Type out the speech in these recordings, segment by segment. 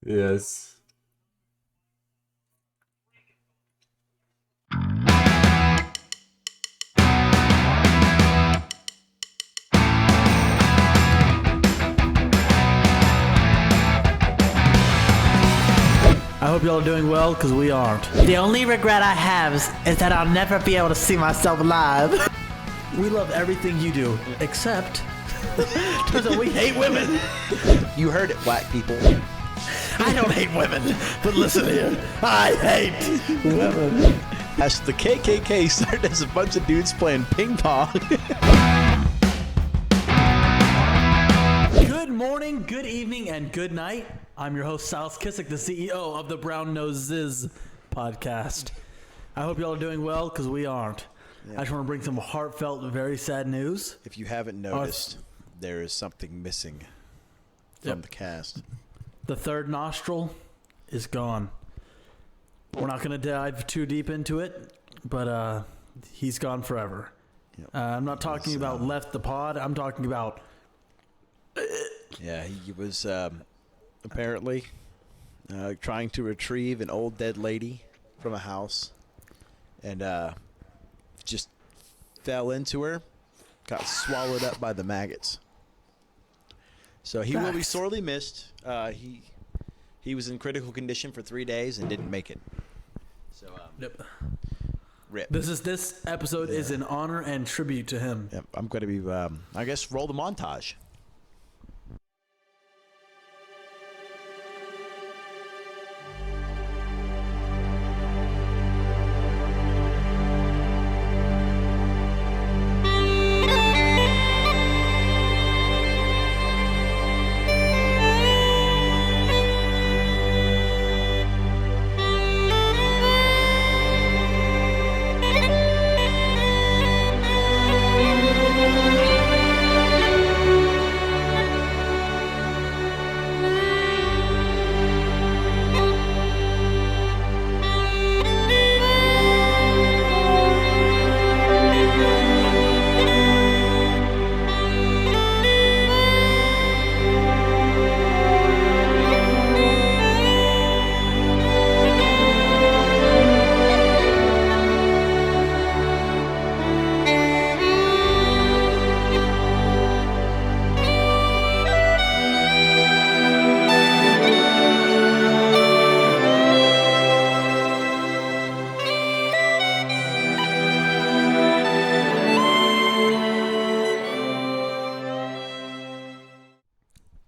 Yes. I hope y'all are doing well, because we aren't. The only regret I have is that I'll never be able to see myself live. We love everything you do, except turns out we hate women. You heard it, black people. I don't hate women, but listen here, I hate women. As the KKK started as a bunch of dudes playing ping pong. Good morning, good evening, and good night. I'm your host, Silas Kissick, the CEO of the Brown Noses podcast. I hope y'all are doing well, because we aren't. I just want to bring some heartfelt, very sad news. If you haven't noticed, there is something missing from the cast. The third nostril is gone. We're not going to dive too deep into it, but he's gone forever. Yep. I'm not talking about left the pod. I'm talking about... Yeah, he was apparently trying to retrieve an old dead lady from a house and just fell into her, got swallowed up by the maggots. So he will be sorely missed. He was in critical condition for 3 days and didn't make it. So rip. This episode is in honor and tribute to him. Yep, I'm going to be, I guess, roll the montage.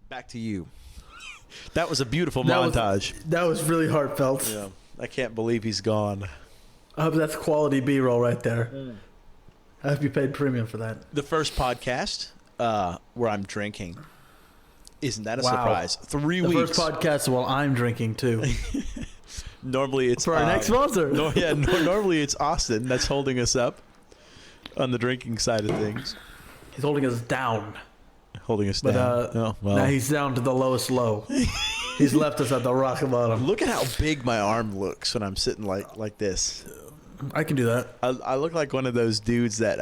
Back to you. That was a beautiful montage. That was really heartfelt. Yeah, I can't believe he's gone. I hope that's quality B-roll right there. I hope you paid premium for that. The first podcast where I'm drinking. Isn't that a Wow. surprise? 3 The weeks. first podcast while I'm drinking too. Normally it's For our next sponsor. Normally it's Austin that's holding us up on the drinking side of things. He's holding us down. Holding us But down. now he's down to the lowest low. He's left us at the rock bottom. Look at how big my arm looks when I'm sitting like this. I can do that. I look like one of those dudes that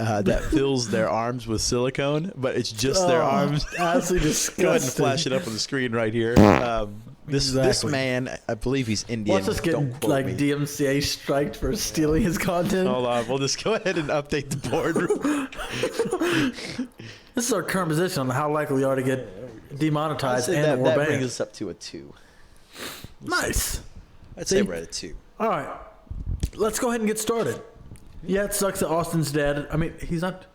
fills their arms with silicone, but it's just their arms. Absolutely disgusting. Go ahead and flash it up on the screen right here. This Exactly. man, I believe he's Indian. Watch us get Don't quote like me. DMCA striked for stealing his content. Hold on, we'll just go ahead and update the board. This is our current position on how likely we are to get demonetized and or that banned. brings us up to a 2. Nice. I'd say See? we're at a 2. All right, let's go ahead and get started. Yeah, it sucks that Austin's dead. I mean, he's not.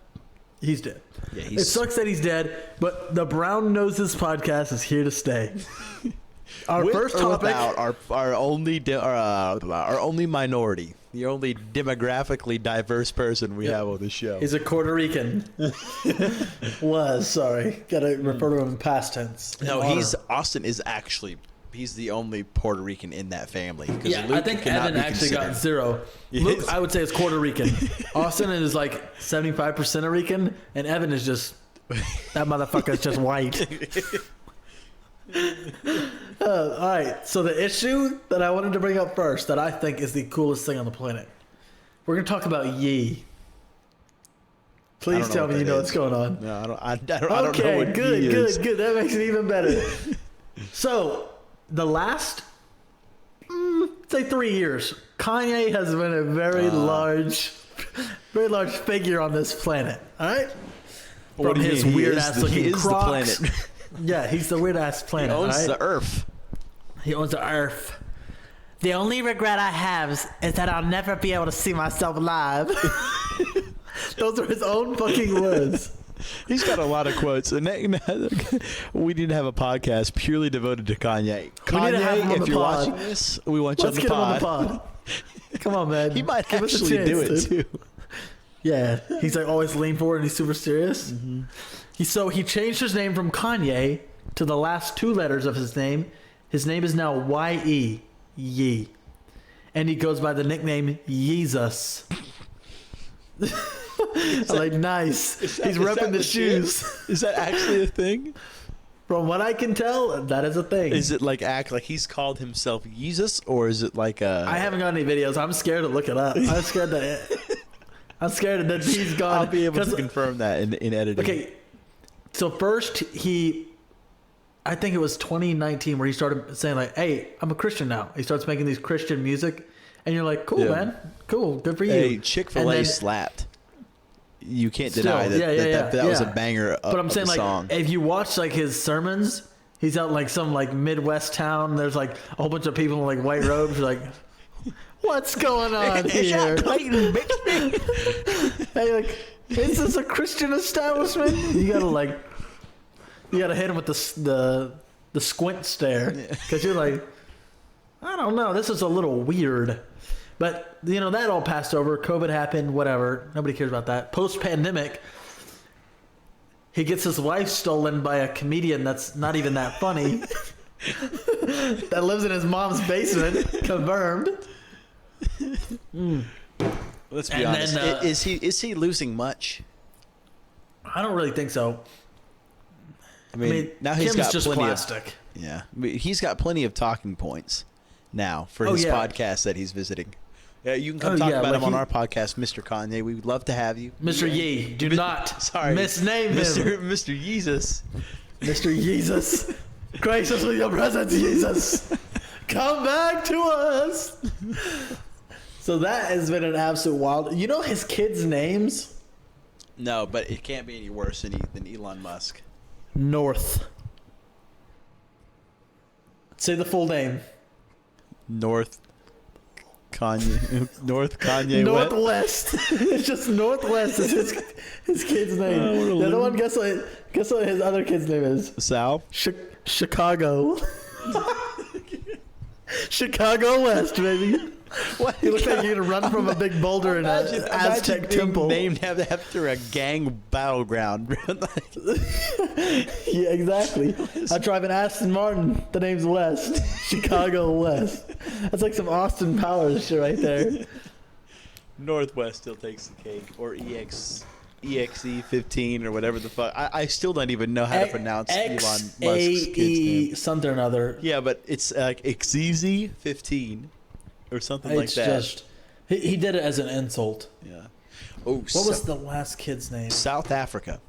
He's dead. Yeah, It sucks that he's dead, but the Brown Noses podcast is here to stay. Our With first or topic. without our only minority, the only demographically diverse person we have on the show. He's a Puerto Rican. Sorry. Gotta refer to him in past tense. No, Honor. Austin is actually, he's the only Puerto Rican in that family. 'cause Yeah, Luke I think cannot Evan be actually got considered. 0. Yes. Luke, I would say, is Puerto Rican. Austin is like 75% Rican, and Evan is just, that motherfucker's just white. All right, so the issue that I wanted to bring up first, that I think is the coolest thing on the planet, we're going to talk about Yee. Please know tell what me you that know is. what's going on. No, I don't know Okay, what good, he good, is. good. That makes it even better. So, the last, say 3 years, Kanye has been a very large figure on this planet. All right. What From do you his mean? weird ass looking He is the Crocs. planet. Yeah, he's the weird ass He planet. owns all right? the earth. He owns the earth. The only regret I have is that I'll never be able to see myself live. Those are his own fucking words. He's got a lot of quotes. And we need to have a podcast purely devoted to Kanye. We need to have him on if the you're pod. watching this, we want you Let's on the get him pod. on the pod. Come on, man. He might Give us a actually chance, do it, dude. too. Yeah, he's like always lean forward and he's super serious. Mm-hmm. He changed his name from Kanye to the last 2 letters of his name. His name is now Y-E, Yee, and he goes by the nickname Yeezus. I'm like, nice. He's repping the shoes. Is that actually a thing? From what I can tell, that is a thing. Is it like act like he's called himself Jesus, or is it like a? I haven't got any videos. I'm scared to look it up. I'm scared that he's gone. I'll be able to 'cause- confirm that in editing. Okay, so first I think it was 2019 where he started saying like, "Hey, I'm a Christian now." He starts making these Christian music, and you're like, "Cool, Yeah. man, cool, good for you." Hey, Chick-fil-A And then- slapped. You can't Still, deny that yeah, that was a yeah. banger. But I'm saying of like, the song. if you watch like his sermons, he's out in, like some like Midwest town. There's like a whole bunch of people in like white robes. You're like, what's going on here? Hey, like, is this a Christian establishment? You gotta hit him with the squint stare, because you're like, I don't know, this is a little weird. But that all passed over. COVID happened, whatever. Nobody cares about that. Post pandemic, he gets his wife stolen by a comedian that's not even that funny. That lives in his mom's basement. Confirmed. Let's be honest. then, Is he losing much? I don't really think so. I mean now he's Kim's got just plenty plastic. of I mean, he's got plenty of talking points now for Oh, his yeah. podcast that he's visiting. Yeah, you can come Oh, talk yeah, about like him on he- our podcast, Mr. Kanye. We would love to have you. Mr. Yee, do not Sorry, misname him. Mr. Jesus. Mr. Jesus. Grace us with your presence, Jesus. Come back to us. So that has been an absolute wild. You know his kids' names? No, but it can't be any worse than Elon Musk. North. Say the full name. North Kanye West. Northwest. It's just Northwest is his kid's name. what a The other loser. one, guess what his other kid's name is? South. Chicago. Chicago West, baby. What? He looks like you're gonna run from a big boulder in an Aztec imagine being temple. named after a gang battleground. Yeah, exactly. I drive an Aston Martin. The name's West. Chicago West. That's like some Austin Powers shit right there. Northwest still takes the cake, or EXE 15 or whatever the fuck. I still don't even know how to pronounce Elon Musk's kid's name. something or another. Yeah, but it's like XEZ 15 or something like It's that. just he did it as an insult. Yeah. Oh, What was the last kid's name? South Africa.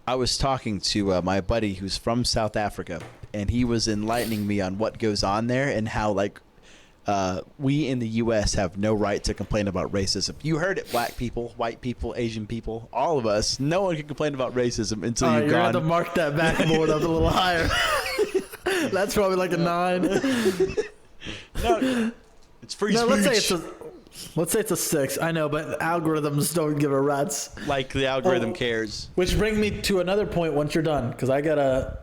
I was talking to my buddy who's from South Africa, and he was enlightening me on what goes on there and how, like, we in the U.S. have no right to complain about racism. You heard it, black people, white people, Asian people, all of us. No one can complain about racism until You're you've gonna have to gone. mark that backboard up a little higher. That's probably like a 9. No, it's free No, speech. let's say it's a 6. I know, but algorithms don't give a rat's. Like the algorithm cares. Which brings me to another point once you're done, because I gotta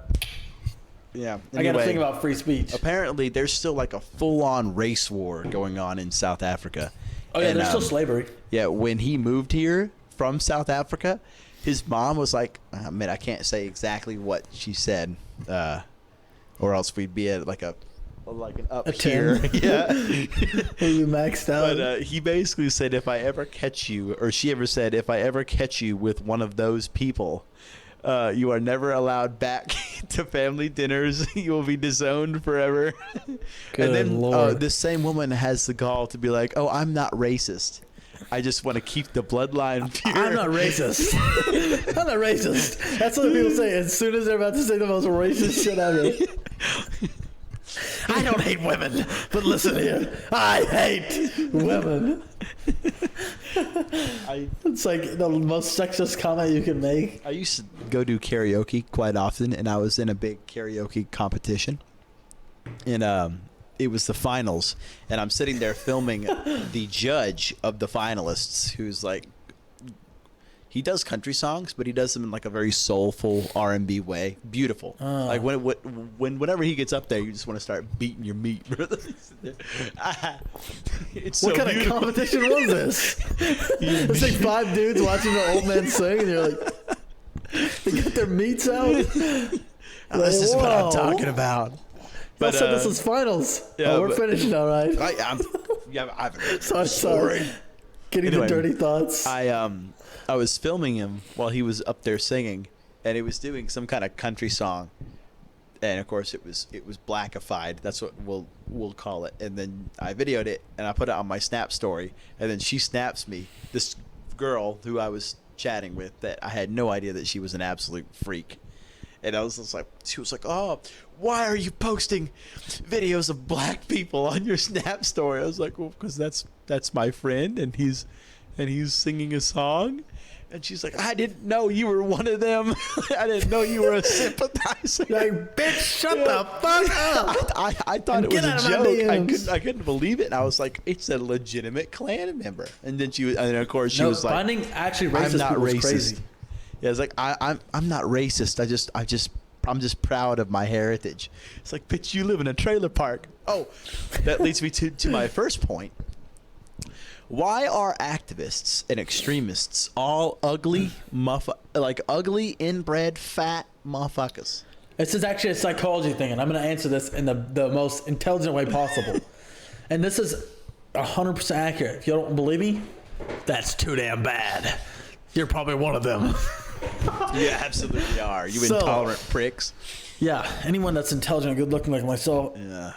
Yeah. think about free speech. Apparently, there's still like a full-on race war going on in South Africa. Oh yeah, And, there's still slavery. Yeah, when he moved here from South Africa, his mom was like, I mean, I can't say exactly what she said, or else we'd be at like an up A tier. 10. Yeah. You maxed out. But he basically said, if I ever catch you, or she ever said, if I ever catch you with one of those people, you are never allowed back to family dinners. You will be disowned forever. Good and then Lord. this same woman has the gall to be like, oh, I'm not racist. I just want to keep the bloodline pure. I'm not racist. I'm not racist. That's what people say as soon as they're about to say the most racist shit ever. I don't hate women, but listen here. I hate women. It's like the most sexist comment you can make. I used to go do karaoke quite often, and I was in a big karaoke competition. And it was the finals, and I'm sitting there filming the judge of the finalists, who's like, he does country songs, but he does them in like a very soulful R&B way. Beautiful. Like whenever he gets up there, you just want to start beating your meat. It's What so kind beautiful. of competition was this? It's like 5 dudes watching the old man sing, and you're like, they get their meats out. This is what I'm talking about. But said this is finals. Yeah, we're finishing all right. I haven't heard Sorry. Getting Anyway, the dirty thoughts. I was filming him while he was up there singing, and he was doing some kind of country song, and of course it was blackified. That's what we'll call it. And then I videoed it and I put it on my Snap story, and then she snaps me, this girl who I was chatting with, that I had no idea that she was an absolute freak. And I was just like, she was like, "Oh, why are you posting videos of black people on your Snap story?" I was like, "Well, because that's my friend, and he's singing a song." And she's like, "I didn't know you were one of them. I didn't know you were a sympathizer." Like, bitch, shut the fuck up. I thought it was Get a out of my joke. DMs. I couldn't believe it. And I was like, it's a legitimate Klan member. And then of course she was like, finding actually racist "I'm not people is racist." crazy. Yeah, it's like I'm not racist. I'm just proud of my heritage. It's like, bitch, you live in a trailer park. Oh, that leads me to my first point. Why are activists and extremists all ugly, ugly, inbred, fat motherfuckers? This is actually a psychology thing, and I'm going to answer this in the most intelligent way possible. And this is 100% accurate. If you don't believe me, that's too damn bad. You're probably one of them. You absolutely are. You intolerant pricks. Yeah, anyone that's intelligent and good looking like myself, Yeah.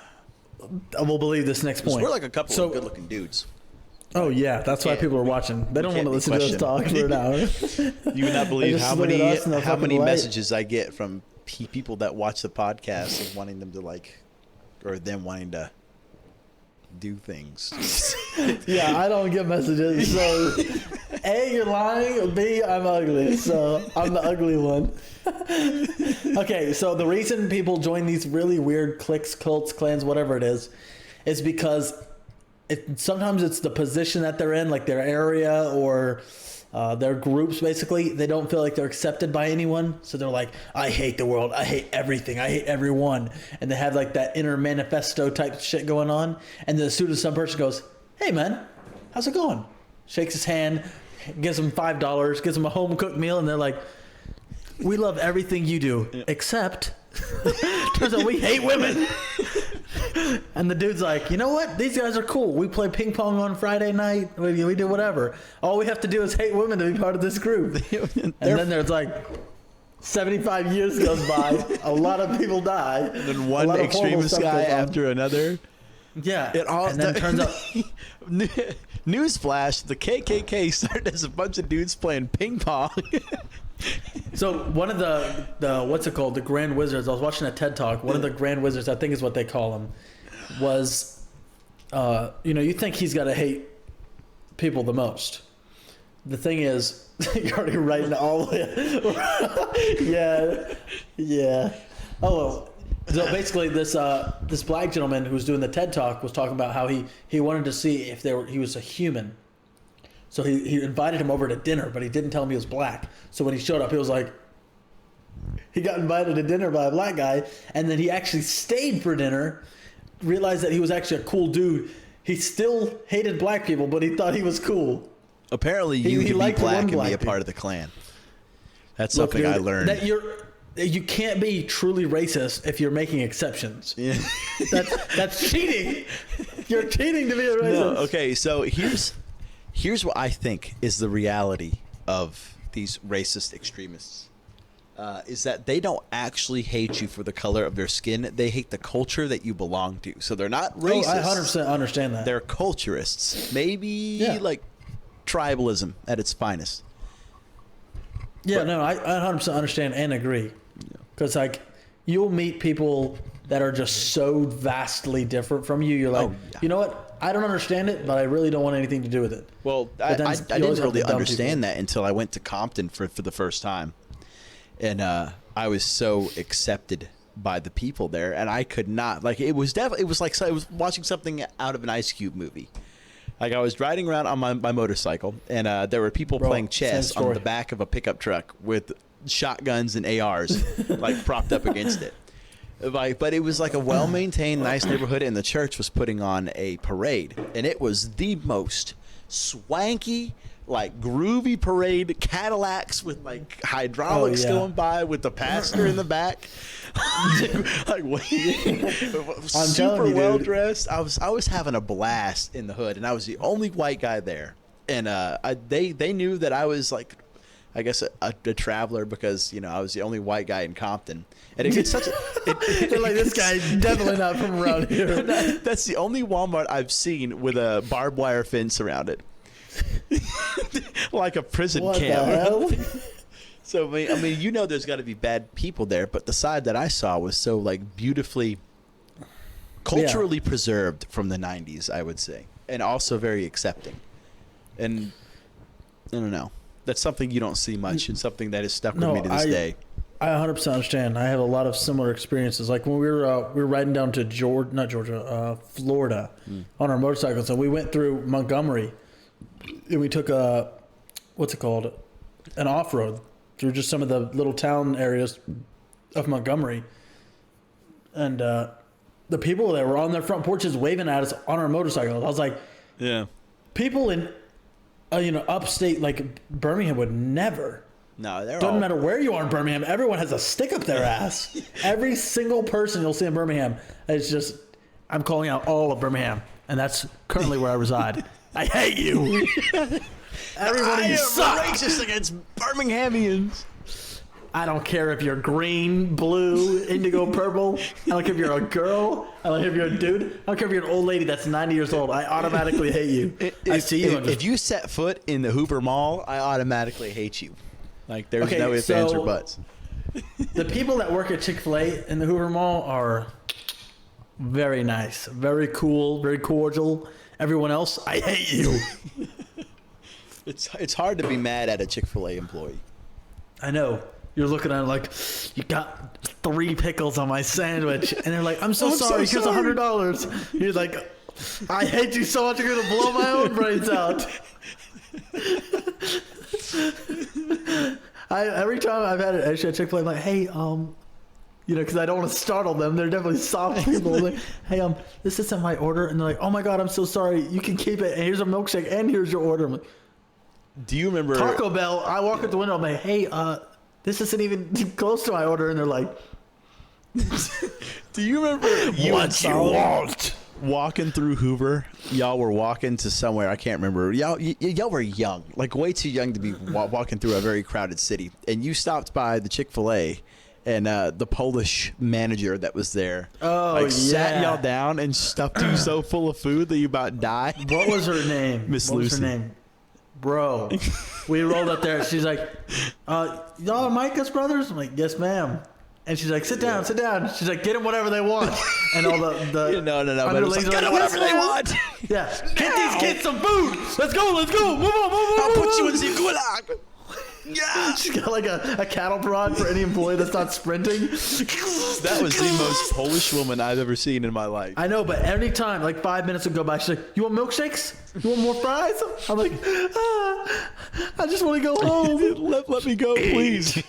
will believe this next point. We're like a couple of good looking dudes. Oh yeah, that's why people are watching. They don't want to listen to us talk for an hour. You would not believe just how look at us in the many fucking light. messages I get from people that watch the podcast of wanting them to or them wanting to do things. Yeah, I don't get messages. So, A, you're lying. B, I'm ugly. So I'm the ugly one. Okay, so the reason people join these really weird cliques, cults, clans, whatever it is because sometimes it's the position that they're in, like their area or their groups. Basically, they don't feel like they're accepted by anyone, so they're like, "I hate the world. I hate everything. I hate everyone." And they have like that inner manifesto type shit going on. And then as soon as some person goes, "Hey man, how's it going?" Shakes his hand, gives him $5, gives him a home cooked meal, and they're like, "We love everything you do, except turns out we hate women." And the dude's like, "You know what? These guys are cool. We play ping pong on Friday night. We do whatever. All we have to do is hate women to be part of this group." And then there's like 75 years goes by. A lot of people die. And then one extremist guy after another. Yeah. And then it turns out... Newsflash, the KKK started as a bunch of dudes playing ping pong. So one of the what's it called? The Grand Wizards. I was watching a TED Talk. One of the Grand Wizards, I think is what they call them, was, you think he's got to hate people the most. The thing is, you're already writing all the way. Yeah. Oh, well. So basically, this black gentleman who was doing the TED Talk was talking about how he wanted to see if he was a human. So he invited him over to dinner, but he didn't tell him he was black. So when he showed up, he was like, he got invited to dinner by a black guy, and then he actually stayed for dinner, realized that he was actually a cool dude. He still hated black people, but he thought he was cool. Apparently, you can be black and be a part of the Klan. That's something I learned. That you can't be truly racist if you're making exceptions. Yeah. That's cheating. You're cheating to be a racist. No, okay, so here's what I think is the reality of these racist extremists. Is that they don't actually hate you for the color of their skin. They hate the culture that you belong to. So they're not racist. Oh, I 100% understand that. They're culturists. Maybe like tribalism at its finest. Yeah, But- no, I 100% understand and agree. Because, like, you'll meet people that are just so vastly different from you. You're like, Oh, yeah. you know what? I don't understand it, but I really don't want anything to do with it. Well, But then I you didn't always have really the dumb understand that until I went to Compton for the first time. And I was so accepted by the people there. And I could not, like, it was like I was watching something out of an Ice Cube movie. Like, I was riding around on my motorcycle, and there were people playing chess same on story. the back of a pickup truck with shotguns and ARs, like, propped up against it. Like, but it was like a well-maintained, nice neighborhood, and the church was putting on a parade, and it was the most swanky, like, groovy parade. Cadillacs with, like, hydraulics going by with the pastor in the back. Like, super you, well dude. dressed. I was having a blast in the hood, and I was the only white guy there. And they knew that I was, like, I guess a traveler, because, you know, I was the only white guy in Compton. And it gets such a They're like, this guy's definitely not from around here. that's the only Walmart I've seen with a barbed wire fence around it. Like a prison What camp. the hell? So I mean, you know, there's got to be bad people there, but the side that I saw was so, like, beautifully culturally preserved from the 90s, I would say, and also very accepting. And I don't know, that's something you don't see much, and something that has stuck with me to this day. I 100% understand. I have a lot of similar experiences. Like when we were riding down to Florida on our motorcycles, and we went through Montgomery, and we took what's it called, an off-road through just some of the little town areas of Montgomery, and the people that were on their front porches waving at us on our motorcycles. I was like, Yeah. people in upstate like Birmingham would never. No, they're Doesn't all matter where you are in Birmingham, everyone has a stick up their ass. Every single person you'll see in Birmingham is just, I'm calling out all of Birmingham, and that's currently where I reside. I hate you. Everybody, you suck. racist against Birminghamians. I don't care if you're green, blue, indigo, purple. I don't care if you're a girl. I don't care if you're a dude. I don't care if you're an old lady that's 90 years old. I automatically hate you. I see you. If you set foot in the Hoover Mall, I automatically hate you. Like, there's no ifs, ands, or buts. The people that work at Chick-fil-A in the Hoover Mall are very nice, very cool, very cordial. Everyone else, I hate you. It's hard to be mad at a Chick-fil-A employee. I know. You're looking at it like, you got 3 pickles on my sandwich. And they're like, I'm so sorry. Here's $100. You're like, I hate you so much. You're going to blow my own brains out. Every time I've had an issue at Chick-fil-A, I'm like, hey, because I don't want to startle them. They're definitely soft people. I'm like, hey, this isn't my order. And they're like, oh my God, I'm so sorry. You can keep it. And here's a milkshake. And here's your order. I'm like, Do you remember Taco Bell? I walk out the window. I'm like, hey, this isn't even close to my order. And they're like, Do you remember what you want? Walking through Hoover? Y'all were walking to somewhere, I can't remember. Y'all were young, like way too young to be walking through a very crowded city. And you stopped by the Chick-fil-A, and the Polish manager that was there, sat y'all down and stuffed you so full of food that you about died. What was her name? Miss What was Lucy. her name? Bro, we rolled up there. She's like, y'all are Micah's brothers? I'm like, yes, ma'am. And she's like, sit down, sit down. She's like, get them whatever they want. And all the No. But it was like, underlings are get them like, whatever yes, they ma'am. want. Yeah. Get these kids some food. Let's go. Move on. I'll put you in the gulag. Yeah. She's got like a cattle prod for any employee that's not sprinting. That was the most Polish woman I've ever seen in my life. I know, but every time, like 5 minutes would go by, she's like, you want milkshakes? You want more fries? I'm like, I just want to go home. let me go, please.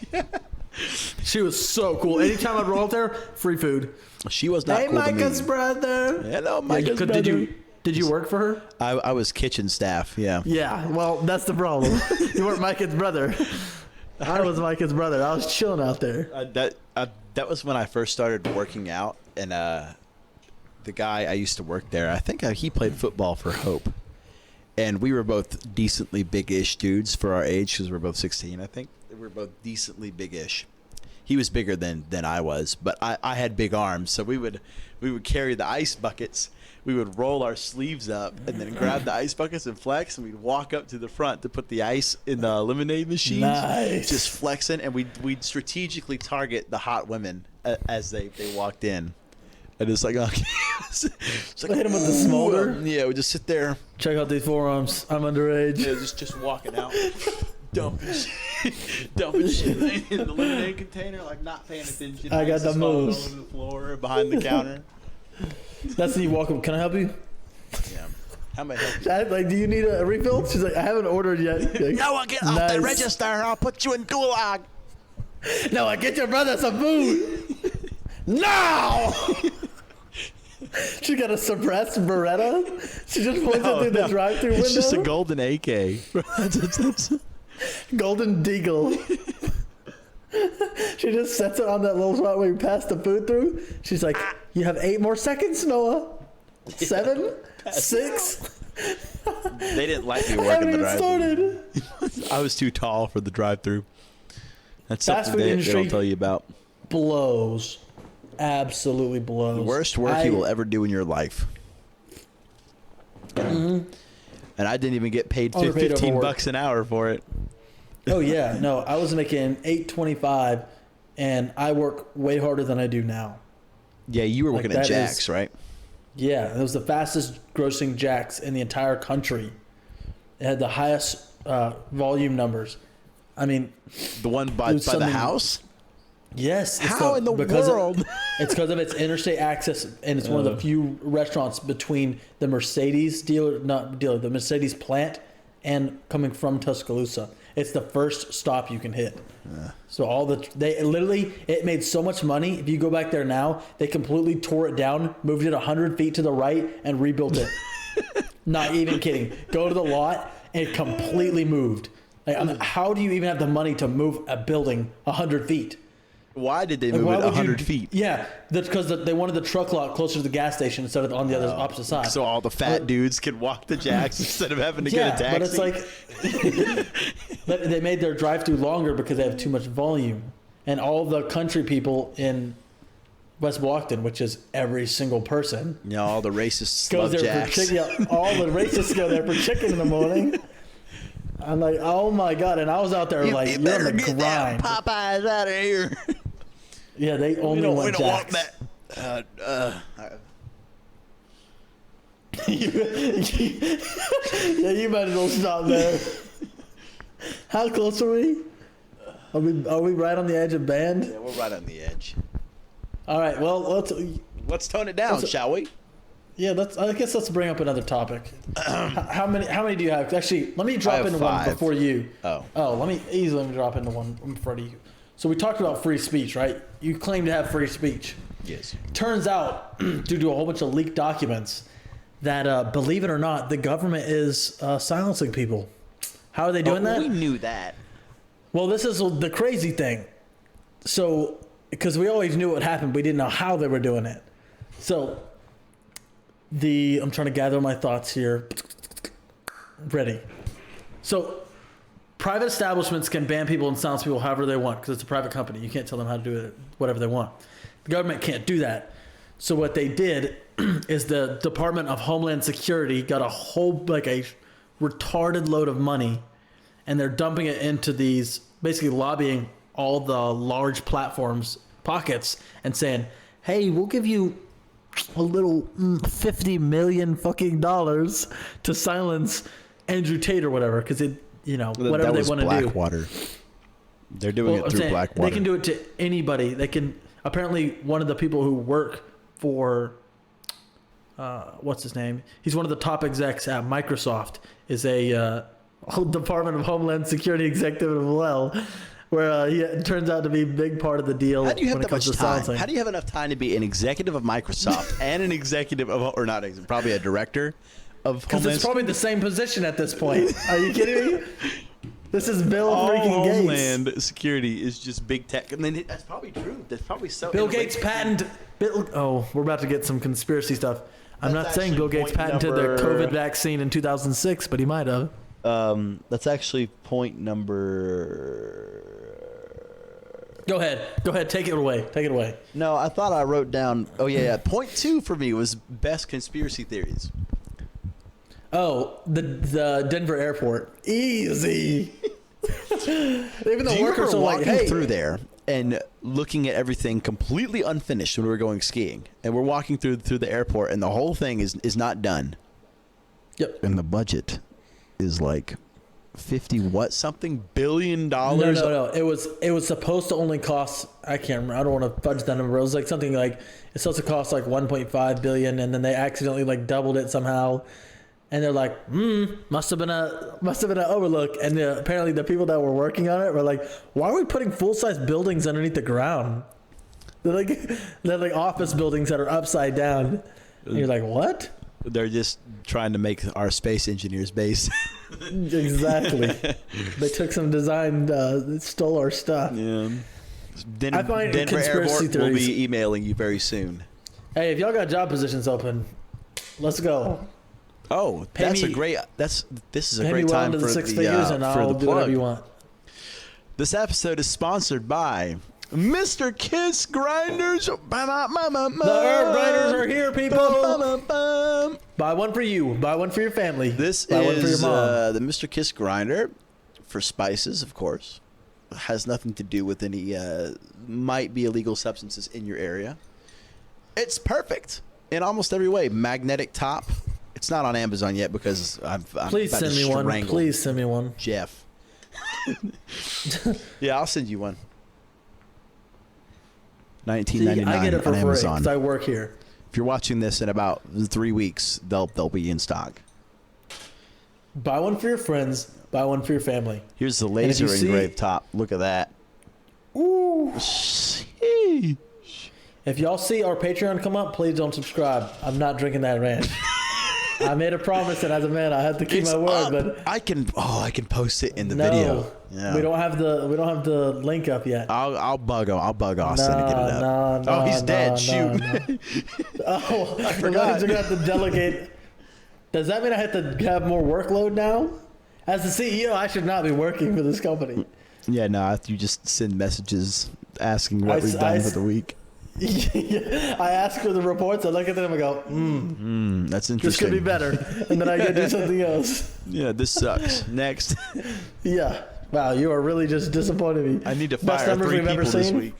She was so cool. Anytime I'd roll up there, free food. She was not Hey, cool to me. Micah's brother. Hello, Micah's brother. Did you work for her? I was kitchen staff, yeah. Yeah. Well, that's the problem. You weren't Micah's brother. I was Micah's brother. I was chilling out there. That was when I first started working out, and the guy I used to work there, I think he played football for Hope, and we were both decently big-ish dudes for our age because we were both 16. I think we were both decently big-ish. he was bigger than I was, but I had big arms, so we would carry the ice buckets. We would roll our sleeves up and then grab the ice buckets and flex, and we'd walk up to the front to put the ice in the lemonade machines. Nice. Just flexing, and we'd strategically target the hot women as they walked in. And it's like, okay. It's like, Hit him with the smolder. Yeah, we just sit there. Check out these forearms. I'm underage. Yeah, just walking out. dumping shit in the lemonade container, like not paying attention. I got the moves. All over the floor, behind the counter. That's when you walk up. Can I help you? Yeah. How may I help you? Like, do you need a refill? She's like, I haven't ordered yet. Like, Noah, get off the register. I'll put you in gulag. Noah, get your brother some food. No! She got a suppressed Beretta. She just points it through the drive-thru window. It's just a golden AK. Golden Deagle. She just sets it on that little spot where you pass the food through. She's like, you have 8 more seconds, Noah. 7? 6? They didn't like me I working haven't the even drive-thru. started. I was too tall for the drive-thru. That's Fast something food they industry don't tell you about. Blows. Absolutely blows. The worst work you will ever do in your life. And I didn't even get paid Underpaid $15 overwork. an hour for it. Oh yeah, no, I was making $8.25, and I work way harder than I do now. Yeah, you were working at that Jack's, is- right? Yeah, it was the fastest grossing Jacks in the entire country. It had the highest volume numbers. I mean, The one by the something- house? yes. How in the because world? It's because of its interstate access, and it's one of the few restaurants between the Mercedes the Mercedes plant, and coming from Tuscaloosa. It's the first stop you can hit. So it made so much money. If you go back there now, they completely tore it down, moved it 100 feet to the right, and rebuilt it. Not even kidding. Go to the lot, and it completely moved. Like, how do you even have the money to move a building 100 feet? Why did they Like, move why it would 100 feet? Yeah, that's because they wanted the truck lot closer to the gas station instead of on the other opposite side. So all the fat dudes could walk to Jack's instead of having to get a taxi. but it's like they made their drive-through longer because they have too much volume, and all the country people in West Blockton, which is every single person, all the racists goes love there Jack's. for chicken. Yeah, all the racists go there for chicken in the morning. I'm like, oh my god! And I was out there you're on the grind. Popeyes out of here. Yeah, they only want we don't want Jack's. that. Yeah, you might as well stop there. How close are we? Are we right on the edge of band? Yeah, we're right on the edge. All right. Well, Let's tone it down, shall we? yeah. I guess let's bring up another topic. How many do you have? Actually, let me drop have into 5. one before you. Oh. Let me easily drop into one in front of you. So we talked about free speech, right? You claim to have free speech. Yes. Turns out, due to a whole bunch of leaked documents, that believe it or not, the government is silencing people. How are they doing that? We knew that. Well, this is the crazy thing. So, because we always knew what happened, we didn't know how they were doing it. So, I'm trying to gather my thoughts here. Ready. So, private establishments can ban people and silence people however they want because it's a private company. You can't tell them how to do it, whatever they want. The government can't do that. So what they did is the Department of Homeland Security got a retarded load of money, and they're dumping it into these, basically lobbying all the large platforms pockets and saying, hey, we'll give you a little $50 million fucking dollars to silence Andrew Tate or whatever, because whatever they want to do. Blackwater. They're doing it through Blackwater. They can do it to anybody. They can. Apparently, one of the people who work for what's his name? He's one of the top execs at Microsoft. Is a Department of Homeland Security executive as well, where it turns out to be a big part of the deal. How do you have when that it comes much to time? silencing. How do you have enough time to be an executive of Microsoft and an executive of, or not, probably a director of Because Homeland? it's probably the same position at this point. Are you kidding me? This is Bill freaking Gates. Homeland Security is just big tech. And then that's probably true. That's probably so. Bill Gates patented. We're about to get some conspiracy stuff. I'm That's not saying Bill actually Gates point patented number- the COVID vaccine in 2006, but he might have. That's actually point number Go ahead. Take it away. No, I thought I wrote down. Oh yeah. Point 2 for me was best conspiracy theories. Oh, the Denver airport. Easy. Even the You workers were are like, walking hey. through there and looking at everything completely unfinished when we were going skiing, and we're walking through the airport, and the whole thing is not done. Yep. And the budget is like $50 billion. No. It was supposed to only cost. I can't remember. I don't want to fudge that number. It was like something like it's supposed to cost like 1.5 billion, and then they accidentally like doubled it somehow. And they're like, must have been an overlook. And apparently the people that were working on it were like, why are we putting full-size buildings underneath the ground? They're like office buildings that are upside down. And you're like, what? They're just trying to make our space engineers base. Exactly. They took some design, stole our stuff. Yeah. I find Denver conspiracy Airport will theories. be emailing you very soon. Hey, if y'all got job positions open, let's go. Oh, Pay this is a Pay great me well time into for the six the figures, and for I'll the do whatever plug. you want. This episode is sponsored by Mr. Kiss Grinders. The The herb grinders are here, people. Buy one for you. Buy one for your family. This Buy one for your is mom. the Mr. Kiss grinder for spices, of course. It has nothing to do with any might be illegal substances in your area. It's perfect in almost every way. Magnetic top. It's not on Amazon yet because I'm Please about send to me one. strangle Please send me one. Jeff. Yeah, I'll send you one. See, $19.99 I get it for on free Amazon. because I work here. If you're watching this in about 3 weeks, they'll be in stock. Buy one for your friends. Buy one for your family. Here's the if laser you see- engraved top. Look at that. Ooh. Sheesh. If y'all see our Patreon come up, please don't subscribe. I'm not drinking that ranch. I made a promise, and as a man, I have to keep It's my word. up. But I can post it in the no, video. Yeah. we don't have the link up yet. I'll bug Austin to get it up. No, he's dead. no, Shoot. no. Oh, I forgot. We're gonna have to delegate. Does that mean I have to have more workload now? As the CEO, I should not be working for this company. Yeah, no, you just send messages asking what we've done for the week. I ask for the reports. I look at them and go, That's this interesting. could be better. And then I go do something else. Yeah, this sucks. Next. Yeah. Wow, you are really just disappointing me. I need to Best fire numbers 3 we've ever people this seen? week.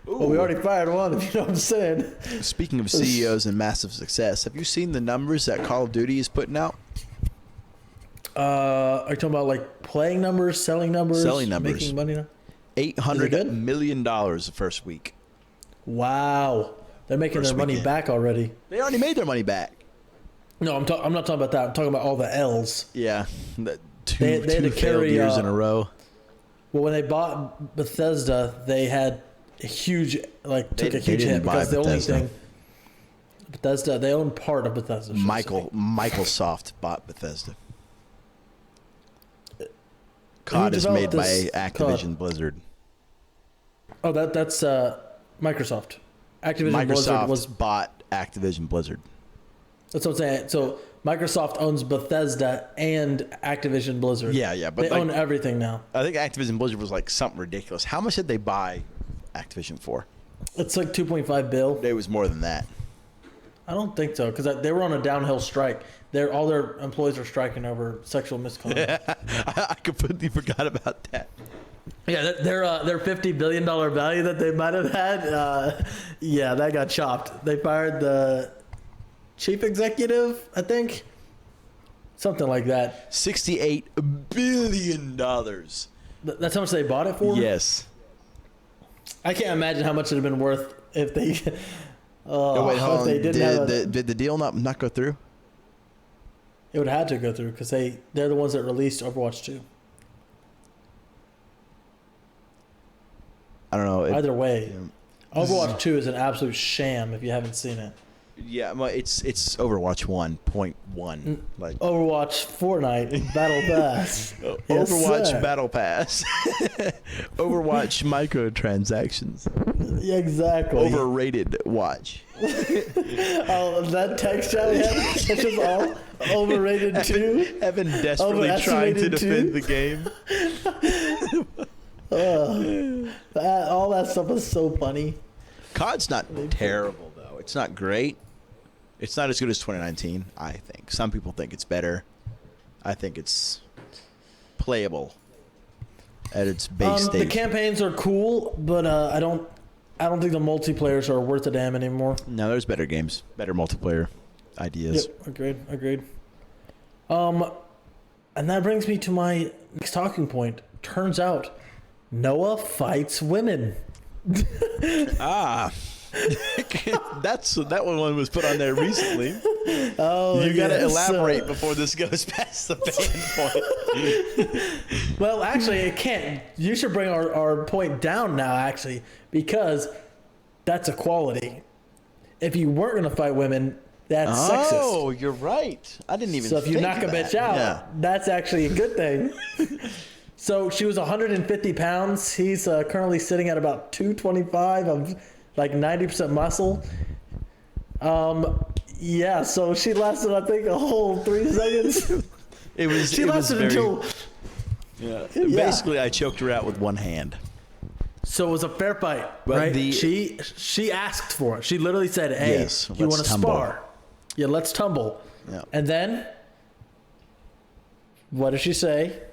Well, we already fired one, if you know what I'm saying. Speaking of CEOs and massive success, have you seen the numbers that Call of Duty is putting out? Are you talking about like playing numbers, selling numbers? Selling numbers. Making money now? $800 million the first week. Wow. They're making First their money weekend. back already. They already made their money back. No, I'm not talking about that. I'm talking about all the L's. Yeah. Two They had to failed carry, years in a row. Well, when they bought Bethesda, they had a huge, took a They huge didn't hit buy because the only Bethesda. thing, Bethesda, they own part of Bethesda. should I say. Microsoft bought Bethesda. COD is developed made by this Activision Blizzard. Oh, that's Microsoft. Activision Blizzard Microsoft was. bought Activision Blizzard. That's what I'm saying. So Microsoft owns Bethesda and Activision Blizzard. Yeah, but they own everything now. I think Activision Blizzard was like something ridiculous. How much did they buy Activision for? It's like 2.5 bill. It was more than that. I don't think so because they were on a downhill strike. All their employees were striking over sexual misconduct. I completely forgot about that. Yeah, their $50 billion value that they might have had, yeah, that got chopped. They fired the chief executive, I think. Something like that. $68 billion. That's how much they bought it for? Yes. I can't imagine how much it would have been worth if they... Oh, wait, hold if on. they didn't have Did the deal not go through? It would have had to go through because they're the ones that released Overwatch 2. I don't know. Either way, Overwatch 2 is an absolute sham if you haven't seen it. Yeah, well, it's Overwatch 1.1. Like Overwatch Fortnite Battle Pass. Yes, Overwatch sir. Battle Pass. Overwatch microtransactions. Yeah, exactly. Overrated watch. Oh, that text chat we had, it's just all overrated too. Evan desperately trying to Overestimated defend too? the game. All that stuff is so funny. COD's not terrible, though. It's not great. It's not as good as 2019, I think. Some people think it's better. I think it's playable at its base stage. The campaigns are cool, but I don't think the multiplayers are worth a damn anymore. No, there's better games, better multiplayer ideas. Yep, agreed. And that brings me to my next talking point. Turns out, Noah fights women. That one was put on there recently. Oh, you gotta elaborate before this goes past the ban point. Well, actually, it can't. You should bring our point down now, actually, because that's equality. If you weren't gonna fight women, that's sexist. Oh, you're right. I didn't even. So if you think knock of a bitch that. out, that's actually a good thing. So she was 150 pounds. He's currently sitting at about 225 of like 90% muscle. Yeah, so she lasted, I think, a whole 3 seconds. She lasted until... Yeah. Basically, I choked her out with one hand. So it was a fair fight, But right? She asked for it. She literally said, hey, Yes, you let's want to tumble." spar? Yeah, let's tumble. Yeah. And then, what did she say?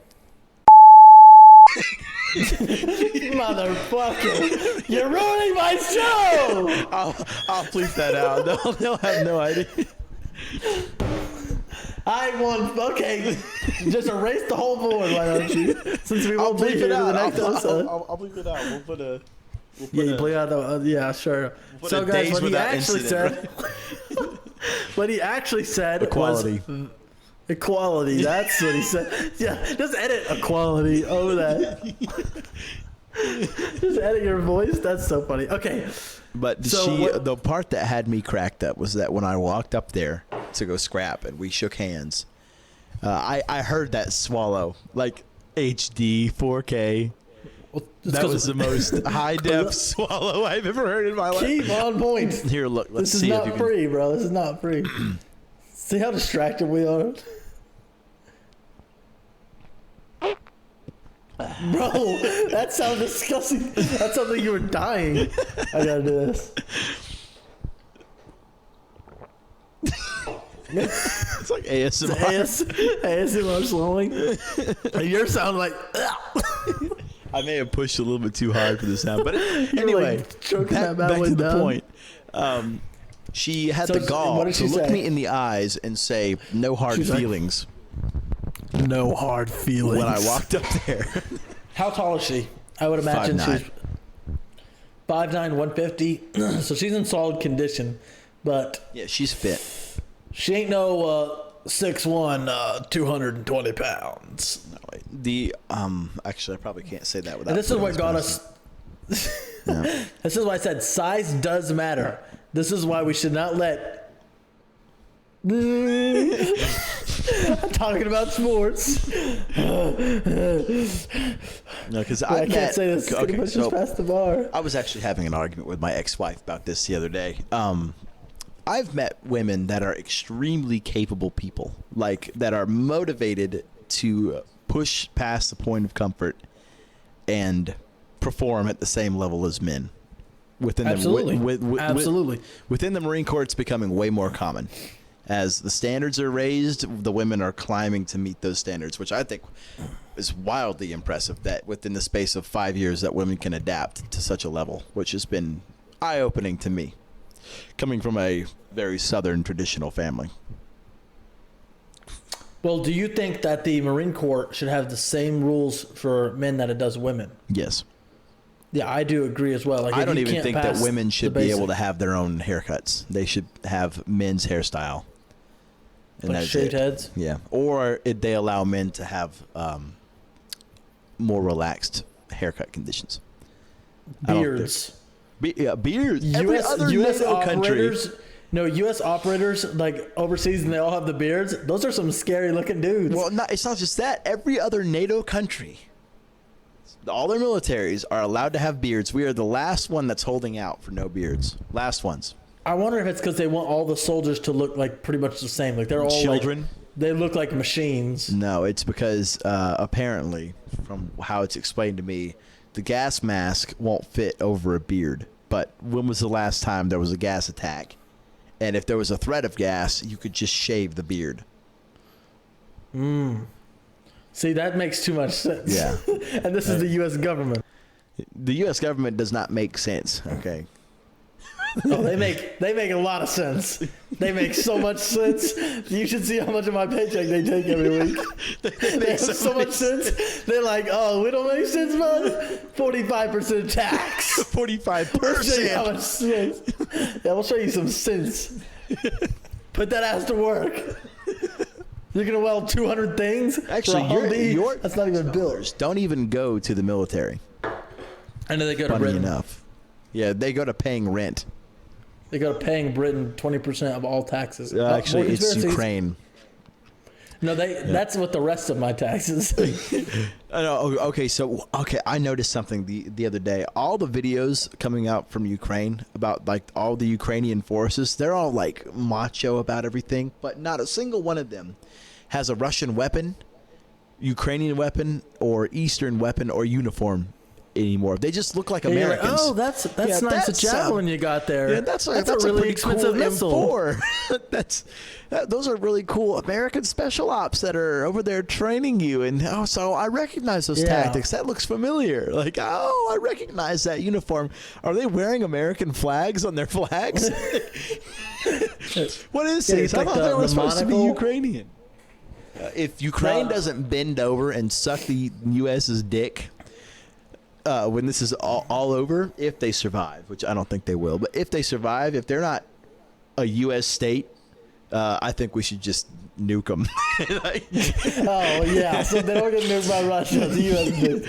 Motherfucker, you're ruining my show. I'll bleep that out. They'll have no idea. I won. Okay, just erase the whole board, why don't you? Since we won't be here to the next episode. I'll bleep it out. We'll put a. Yeah, you bleep out the. Yeah, sure. We'll So, put a guys, days what he without actually incident, said. What he actually said Equality. was equality. That's what he said. Yeah, just edit equality over that. Just edit your voice. That's so funny. Okay. But So the part that had me cracked up was that when I walked up there to go scrap and we shook hands, I heard that swallow like HD 4K. Well, That was the most high def swallow I've ever heard in my life. Keep on point. Here, look. Let's This is see if not you can. free, bro. This is not free. See how distracted we are? Bro, that sounds disgusting. That sounds like you were dying. I gotta do this. It's like ASMR. ASMR slowing. Your sound like. I may have pushed a little bit too hard for the sound, but You're anyway, like choking that bad back boy to the down. point. She had So the what gall did to she look say? me in the eyes and say, "No hard She's like, feelings." No hard feelings. When I walked up there, How tall is she? I would imagine 5'9". she's 5'9", 150. So she's in solid condition, but yeah, she's fit. she ain't no 6'1", 220 pounds. No, wait. Actually, I probably can't say that without. And this is putting what this got past us. Yeah. This is why I said size does matter. This is why we should not let. I'm talking about sports. No, because I can't say this. It's gonna push us past the bar. I was actually having an argument with my ex-wife about this the other day. I've met women that are extremely capable people, like that are motivated to push past the point of comfort and perform at the same level as men. Within Absolutely. Absolutely. Within the Marine Corps, it's becoming way more common. As the standards are raised, the women are climbing to meet those standards, which I think is wildly impressive that within the space of 5 years that women can adapt to such a level, which has been eye-opening to me, coming from a very Southern traditional family. Well, do you think that the Marine Corps should have the same rules for men that it does women? Yes. Yeah, I do agree as well. Like, I if don't you even can't think that pass women the should be able basic- to have their own haircuts. They should have men's hairstyle. And like that's shaved it. heads. Yeah. Or they allow men to have more relaxed haircut conditions. I don't think- Beards. Beards. Every other NATO country. U.S. operators like overseas, and they all have the beards. Those are some scary looking dudes. Well, it's not just that. Every other NATO country, all their militaries are allowed to have beards. We are the last one that's holding out for no beards. Last ones. I wonder if it's because they want all the soldiers to look like pretty much the same. Like they're all Children? Like, they look like machines. No, it's because apparently, from how it's explained to me, the gas mask won't fit over a beard. But when was the last time there was a gas attack? And if there was a threat of gas, you could just shave the beard. See, that makes too much sense. Yeah. And this is the U.S. government. The U.S. government does not make sense, okay? Oh, they make a lot of sense. They make so much sense. You should see how much of my paycheck they take every week. They have so much sense. They're like, oh, we don't make sense, man. 45% tax. 45%. We'll show you how much sense. Yeah, we'll show you some sense. Put that ass to work. You're gonna weld 200 things. Actually, your that's not even built. don't even go to the military. I know they go to Funny Britain. enough. Yeah, they go to paying rent. They go to paying Britain 20% of all taxes. Actually, More it's conspiracies. Ukraine. No, that's what the rest of my taxes. I know. Okay, so I noticed something the other day. All the videos coming out from Ukraine about like all the Ukrainian forces, they're all like macho about everything, but not a single one of them has a Russian weapon, Ukrainian weapon, or Eastern weapon or uniform anymore. They just look like Americans. Like, oh, that's nice. A javelin you got there. Yeah, that's a really pretty expensive cool missile. M4. Those are really cool American special ops that are over there training you. And so I recognize those tactics. That looks familiar. Like, oh, I recognize that uniform. Are they wearing American flags on their flags? What is this? I thought they were supposed to be Ukrainian. If Ukraine doesn't bend over and suck the U.S.'s dick when this is all over, if they survive, which I don't think they will, but if they survive, if they're not a U.S. state, I think we should just nuke them. Oh, yeah. So they don't get nuked by Russia. The U.S. did.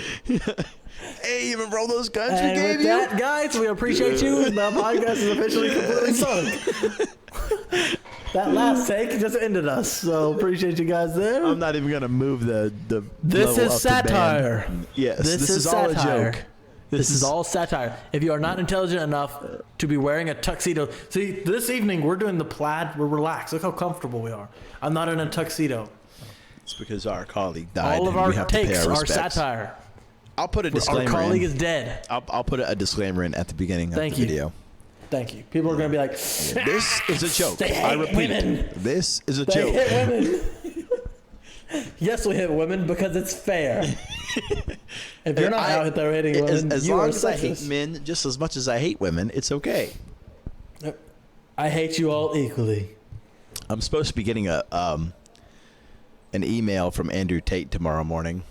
Hey, even roll those guns And we gave with you? that, guys, we appreciate you. The podcast is officially completely sunk. That last take just ended us, so appreciate you guys there. I'm not even going to move the This level is up the band. satire. Yes, This is all satire. a joke. This is all satire. If you are not intelligent enough to be wearing a tuxedo. See, this evening we're doing the plaid. We're relaxed. Look how comfortable we are. I'm not in a tuxedo. It's because our colleague died. All of and our we have to pay takes our are respects. satire. I'll put a Our disclaimer colleague in. is dead. I'll put a disclaimer in at the beginning Thank of the you. video. Thank you. People are going to be like, This is a joke. They I hate repeat women. it. This is a they joke. hit women. Yes, we hit women because it's fair. If you're not out there hitting women, as you long are as I hate sexist. men just as much as I hate women, it's okay. I hate you all equally. I'm supposed to be getting an email from Andrew Tate tomorrow morning.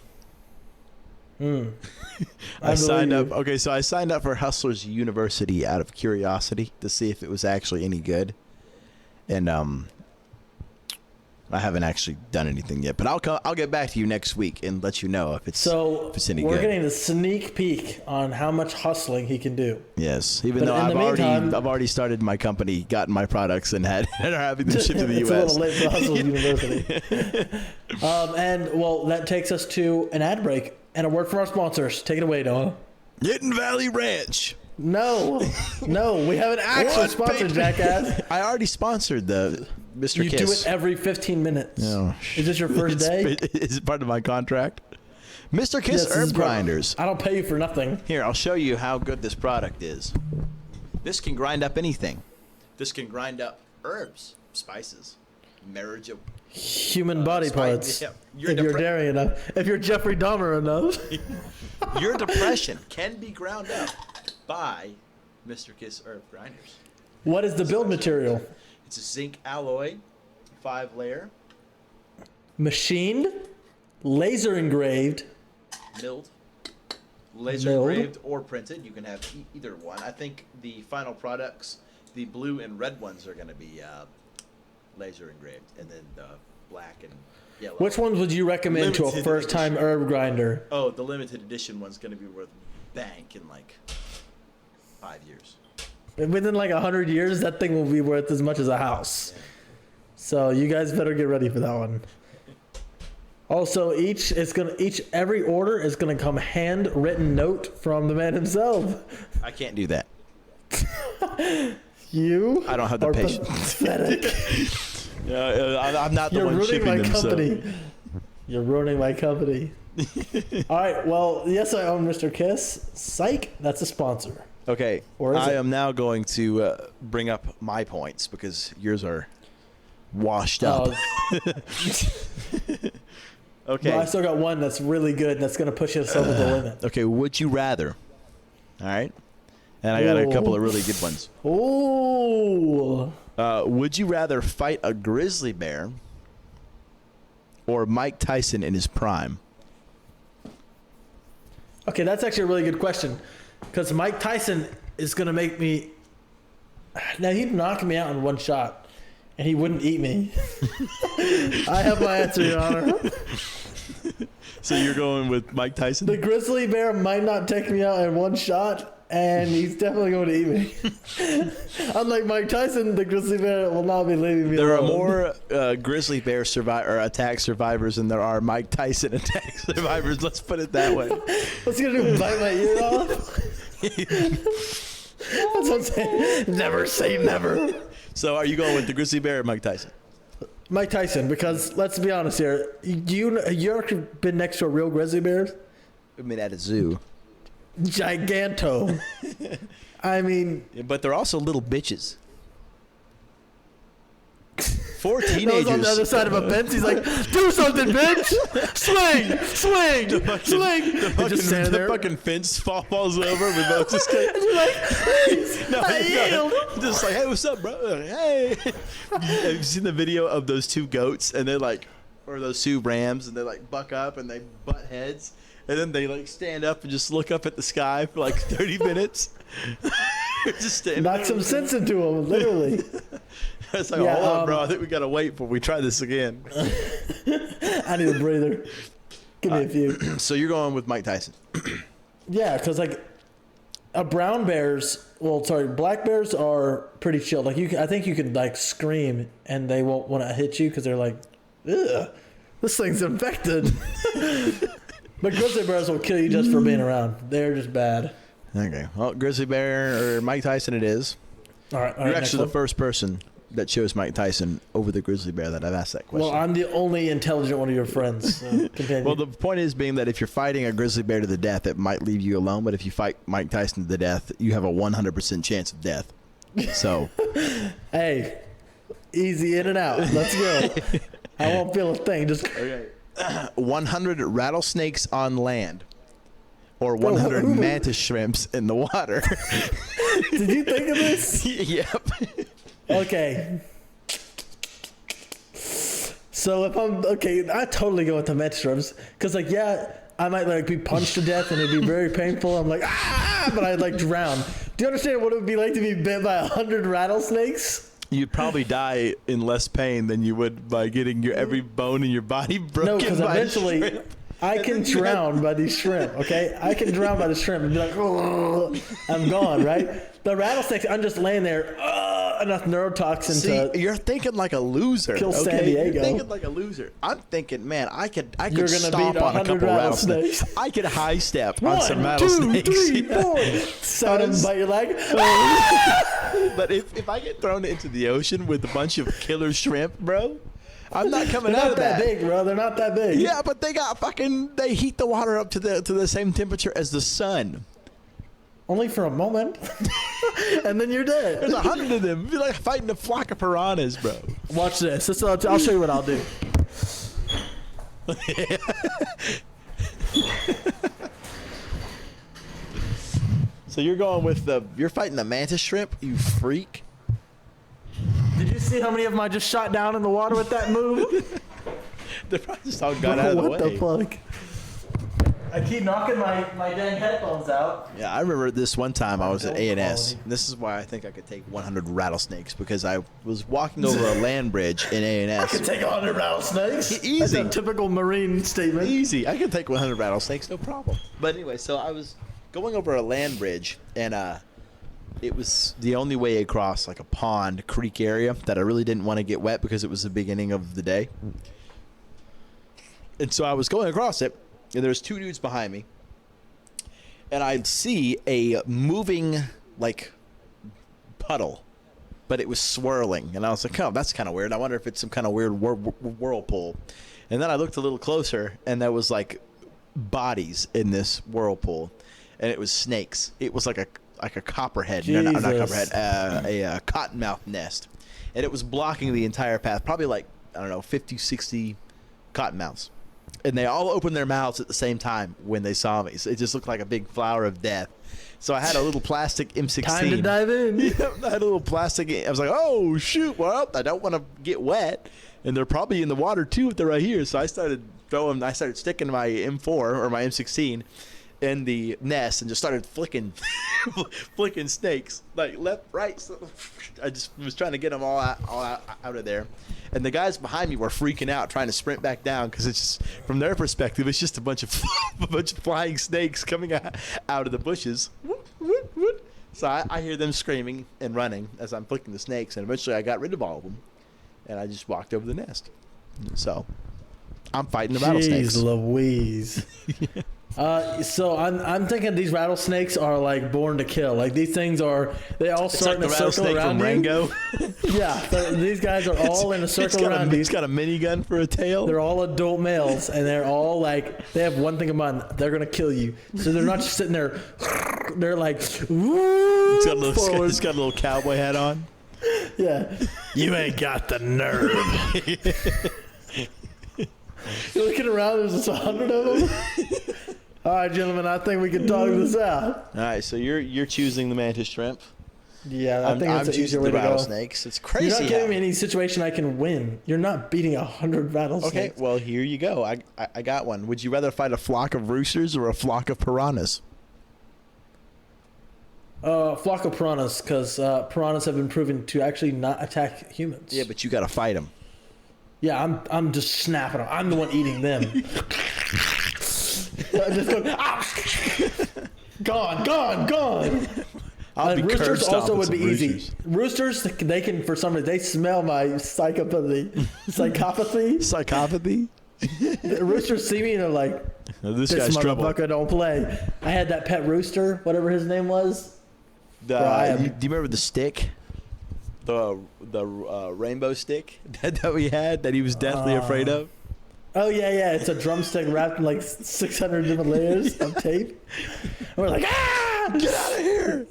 I signed up. Okay, so I signed up for Hustlers University out of curiosity to see if it was actually any good, and I haven't actually done anything yet. But I'll get back to you next week and let you know if it's any we're good. getting a sneak peek on how much hustling he can do. Yes, even But though in the meantime- I've already started my company, gotten my products, and are having them shipped to the It's U.S. a little late for Hustlers University. And well, that takes us to an ad break and a word from our sponsors. Take it away, Noah. Hidden Valley Ranch. No, we haven't actually What, sponsored baby? Jackass. I already sponsored the Mr. You Kiss. do it every 15 minutes. No. Is this your first day? Is it part of my contract? Mr. Kiss Yes, this Herb is part- Grinders. I don't pay you for nothing. Here, I'll show you how good this product is. This can grind up anything. This can grind up herbs, spices, marriage of Human body parts. Yeah. If you're daring enough. If you're Jeffrey Dahmer enough. Your depression can be ground up by Mr. Kiss Herb Grinders. What is the build material? It's a zinc alloy, 5-layer, Machined, laser engraved, milled, laser engraved or printed. You can have either one. I think the final products, the blue and red ones, are going to be laser engraved, and then the black and yellow. Which ones would you recommend to a Limited first-time edition. herb grinder? Oh, the limited edition one's going to be worth bank in like 5 years. Within like 100 years, that thing will be worth as much as a house. So you guys better get ready for that one. Also, every order is gonna come handwritten note from the man himself. I can't do that. You I don't have the are patience. pathetic. I'm not the You're one ruining shipping my them. company. You're ruining my company. All right. Well, yes, I own Mr. Kiss. Psych. That's a sponsor. Okay. Or is I it? am now going to bring up my points because yours are washed up. Okay. Well, I still got one that's really good. And that's going to push us over the limit. Okay. Would you rather? All right. And I got a couple of really good ones. Ooh. Would you rather fight a grizzly bear or Mike Tyson in his prime? Okay, that's actually a really good question. Because Mike Tyson is going to make me... Now, he'd knock me out in one shot. And he wouldn't eat me. I have my answer, Your Honor. So you're going with Mike Tyson? The grizzly bear might not take me out in one shot. And he's definitely going to eat me. Unlike Mike Tyson, the grizzly bear will not be leaving me There are alone. more grizzly bear attack survivors than there are Mike Tyson attack survivors. Let's put it that way. What's he going to do, bite my ear off? That's what I'm saying. Never say never. So are you going with the grizzly bear or Mike Tyson? Mike Tyson, because let's be honest here. You ever been next to a real grizzly bear? I mean, at a zoo. Giganto. I mean, But they're also little bitches. 4 that was teenagers. on the other side of a fence. He's like, "Do something, bitch! Swing, swing, swing!" The just standing there. fucking fence falls over. We both just And you're like, "Please, I yield." just like, hey, what's up, bro? Hey. Have you seen the video of those two goats and they're like, or those two rams, and they like buck up and they butt heads, and then they like stand up and just look up at the sky for like 30 minutes. Just standing Knock there. some sense into him, literally. It's like, Yeah, hold on, bro. I think we gotta wait before we try this again. I need a breather. Give me a few. So you're going with Mike Tyson? Yeah, because like black bears are pretty chill. Like I think you can like scream and they won't want to hit you because they're like, ugh, this thing's infected. But grizzly bears will kill you just for being around. They're just bad. Okay. Well, grizzly bear or Mike Tyson it is. All right. You're actually the first person that chose Mike Tyson over the grizzly bear that I've asked that question. Well, I'm the only intelligent one of your friends. So continue. Well, the point is being that if you're fighting a grizzly bear to the death, it might leave you alone. But if you fight Mike Tyson to the death, you have a 100% chance of death. So, Hey, easy in and out. Let's go. I won't feel a thing. Just okay. 100 rattlesnakes on land, or 100 mantis shrimps in the water. did you think of this? Yep. Okay. So if I'm okay, I totally go with the med shrimps because like I might like be punched to death and it'd be very painful. I'm like but I'd like drown. Do you understand what it would be like to be bit by 100 rattlesnakes? You'd probably die in less pain than you would by getting your every bone in your body broken. No, because by a eventually shrimp. I can drown by these shrimp. Okay, I can drown by the shrimp and be like, oh, I'm gone. Right? The rattlesnakes, I'm just laying there, enough neurotoxin See, to. you're thinking like a loser. Kill okay? San Diego. You're thinking like a loser. I'm thinking, man, I could You're gonna stomp beat on a 100 couple rattlesnakes. rattlesnakes. I could high step on 1, some 2, rattlesnakes. 3, 4. Seven Honest- bite your leg. But if I get thrown into the ocean with a bunch of killer shrimp, bro, I'm not coming They're out not of that that. big, bro. They're not that big. Yeah, but they heat the water up to the same temperature as the sun. Only for a moment. And then you're dead. There's 100 of them. It'd be like fighting a flock of piranhas, bro. Watch this. I'll show you what I'll do. So you're going with you're fighting the mantis shrimp, you freak. Did you see how many of them I just shot down in the water with that move? They probably just all got out of the way. What the fuck? I keep knocking my dang headphones out. Yeah, I remember this one time I was at Don't A&S. quality. This is why I think I could take 100 rattlesnakes, because I was walking over a land bridge in I could A&S. take 100 rattlesnakes. Easy. That's a typical Marine statement. Easy. I could take 100 rattlesnakes, no problem. But anyway, so I was going over a land bridge, and it was the only way across like a pond, creek area that I really didn't want to get wet because it was the beginning of the day. And so I was going across it, and there's two dudes behind me, and I see a moving like puddle, but it was swirling, and I was like, oh, that's kind of weird. I wonder if it's some kind of weird whirlpool. And then I looked a little closer, and that was like bodies in this whirlpool, and it was snakes. It was like a copperhead, no, not copperhead, a cottonmouth nest, and it was blocking the entire path. Probably like, I don't know, 50, 60 cottonmouths, and they all opened their mouths at the same time when they saw me. So it just looked like a big flower of death. So I had a little plastic M16. Time to dive in. Yeah, I had a little plastic. I was like, oh shoot, well, I don't want to get wet, and they're probably in the water too if they're right here. So I started sticking my M4 or my M16 in the nest and just started flicking snakes like left, right. So I just was trying to get them all out of there, and the guys behind me were freaking out, trying to sprint back down because it's just, from their perspective, it's just a bunch of flying snakes coming out of the bushes. So I hear them screaming and running as I'm flicking the snakes, and eventually I got rid of all of them, and I just walked over the nest. So I'm fighting the rattlesnakes. Jeez Louise. So I'm thinking these rattlesnakes are like born to kill. Like these things they all start like in a circle around from Rango. Yeah, these guys are all in a circle around you. It's got a minigun for a tail. They're all adult males, and they're all like, they have one thing in mind: they're gonna kill you. So they're not just sitting there. They're like, woo, it's got a little cowboy hat on. Yeah, you ain't got the nerve. You're looking around. There's just 100 of them. All right, gentlemen, I think we can talk this out. All right, so you're choosing the mantis shrimp. Yeah, I think that's an easier way to go. Rattlesnakes. It's crazy. You're not giving me any situation I can win. You're not beating 100 rattlesnakes. Okay, well, here you go. I got one. Would you rather fight a flock of roosters or a flock of piranhas? Flock of piranhas, because piranhas have been proven to actually not attack humans. Yeah, but you got to fight them. Yeah, I'm just snapping them. I'm the one eating them. I'm just going, gone. I'll be roosters also would be roosters. easy. Roosters, they can, for some reason, they smell my psychopathy. Psychopathy? Roosters see me and they're like, This this guy's trouble. motherfucker don't play. I had that pet rooster, whatever his name was. Do you remember the stick? The rainbow stick that we had that he was deathly afraid of? Oh, yeah. It's a drumstick wrapped in like 600 different layers of tape. And we're like, Get out of here!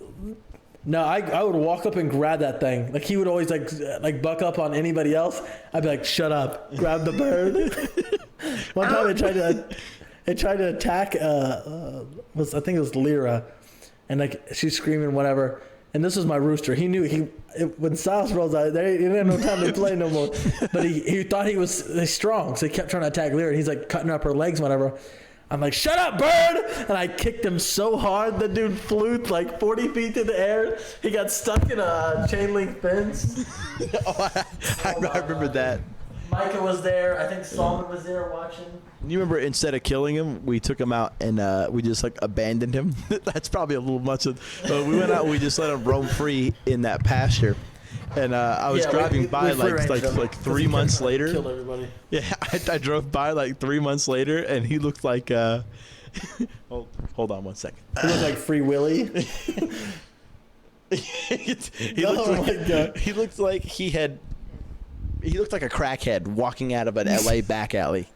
No, I would walk up and grab that thing. Like he would always like buck up on anybody else. I'd be like, shut up, grab the bird. One time it tried to attack. I think it was Lyra, and like she's screaming whatever. And this was my rooster. He knew when Silas rolls out there, he didn't have no time to play no more. But he thought he was strong, so he kept trying to attack Lyra. And he's like cutting up her legs, whatever. I'm like, shut up, bird! And I kicked him so hard, the dude flew like 40 feet through the air. He got stuck in a chain link fence. I remember that. Micah was there. I think Solomon was there watching. You remember, instead of killing him, we took him out and we just like abandoned him. That's probably a little much of. We went out and we just let him roam free in that pasture. And I was driving by like 3 months later. Killed everybody. Yeah, I drove by like 3 months later, and he looked like. Hold on 1 second. He looked like Free Willy. He looked like he looked like a crackhead walking out of an LA back alley.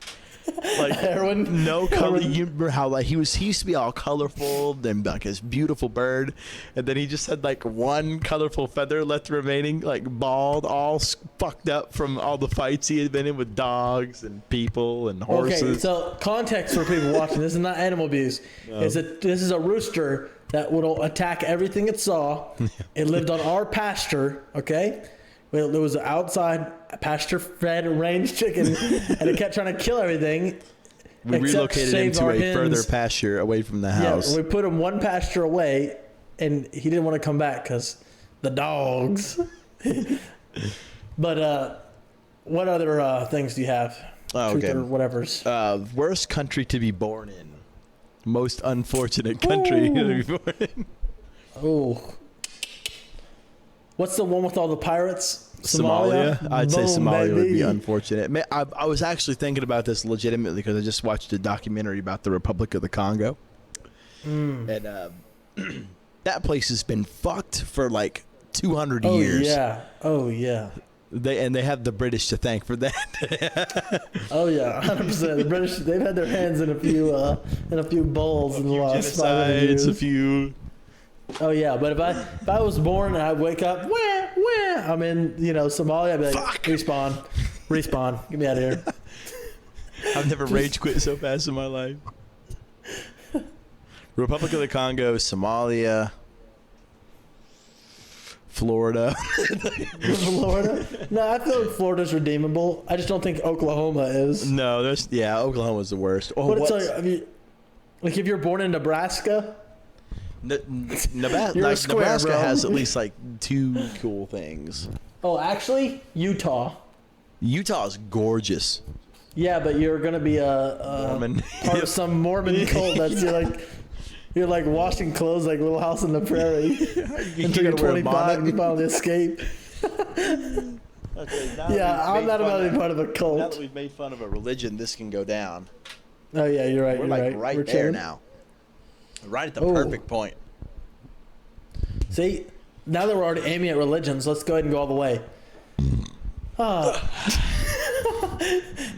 Like Heroin. No color. You remember how like he used to be all colorful and like this beautiful bird, and then he just had like one colorful feather left remaining, like bald, all fucked up from all the fights he had been in with dogs and people and horses. Okay, so context for people watching. This is not animal abuse. No. This is a rooster that will attack everything it saw. It lived on our pasture. Okay. Well, there was an outside pasture-fed range chicken, and it kept trying to kill everything. We relocated him to a further pasture away from the house. Yeah, we put him one pasture away, and he didn't want to come back because the dogs. But what other things do you have? Oh, okay. Or whatever's. Worst country to be born in. Most unfortunate country to be born in. Oh. What's the one with all the pirates? Somalia? I'd say Somalia would be baby. unfortunate. I was actually thinking about this legitimately because I just watched a documentary about the Republic of the Congo. And that place has been fucked for like 200 years. Oh, yeah. They have the British to thank for that. Oh yeah, 100%. The British, they've had their hands in a few bowls in the last 500 years. A few. Oh yeah, but if I was born and I wake up, I'm in Somalia, I'd be like, Fuck. respawn, get me out of here. I've never rage quit so fast in my life. Republic of the Congo, Somalia, Florida. Florida? No, I feel like Florida's redeemable. I just don't think Oklahoma is. No, Oklahoma's the worst. Oh, But it's like, if you're born in Nebraska, Nebraska has at least like 2 cool things. Oh, actually, Utah. Utah's gorgeous. Yeah, but you're gonna be a Mormon. part of some Mormon cult. That's you're like washing clothes like Little House on the Prairie until you're 25 and you finally escape. Okay, Yeah, I'm not about to be part of a cult. Now that we've made fun of a religion, this can go down. Oh yeah, you're right. We're you're right We're there chilling. now. Right at the Oh. perfect point. See, now that we're already aiming at religions, let's go ahead and go all the way.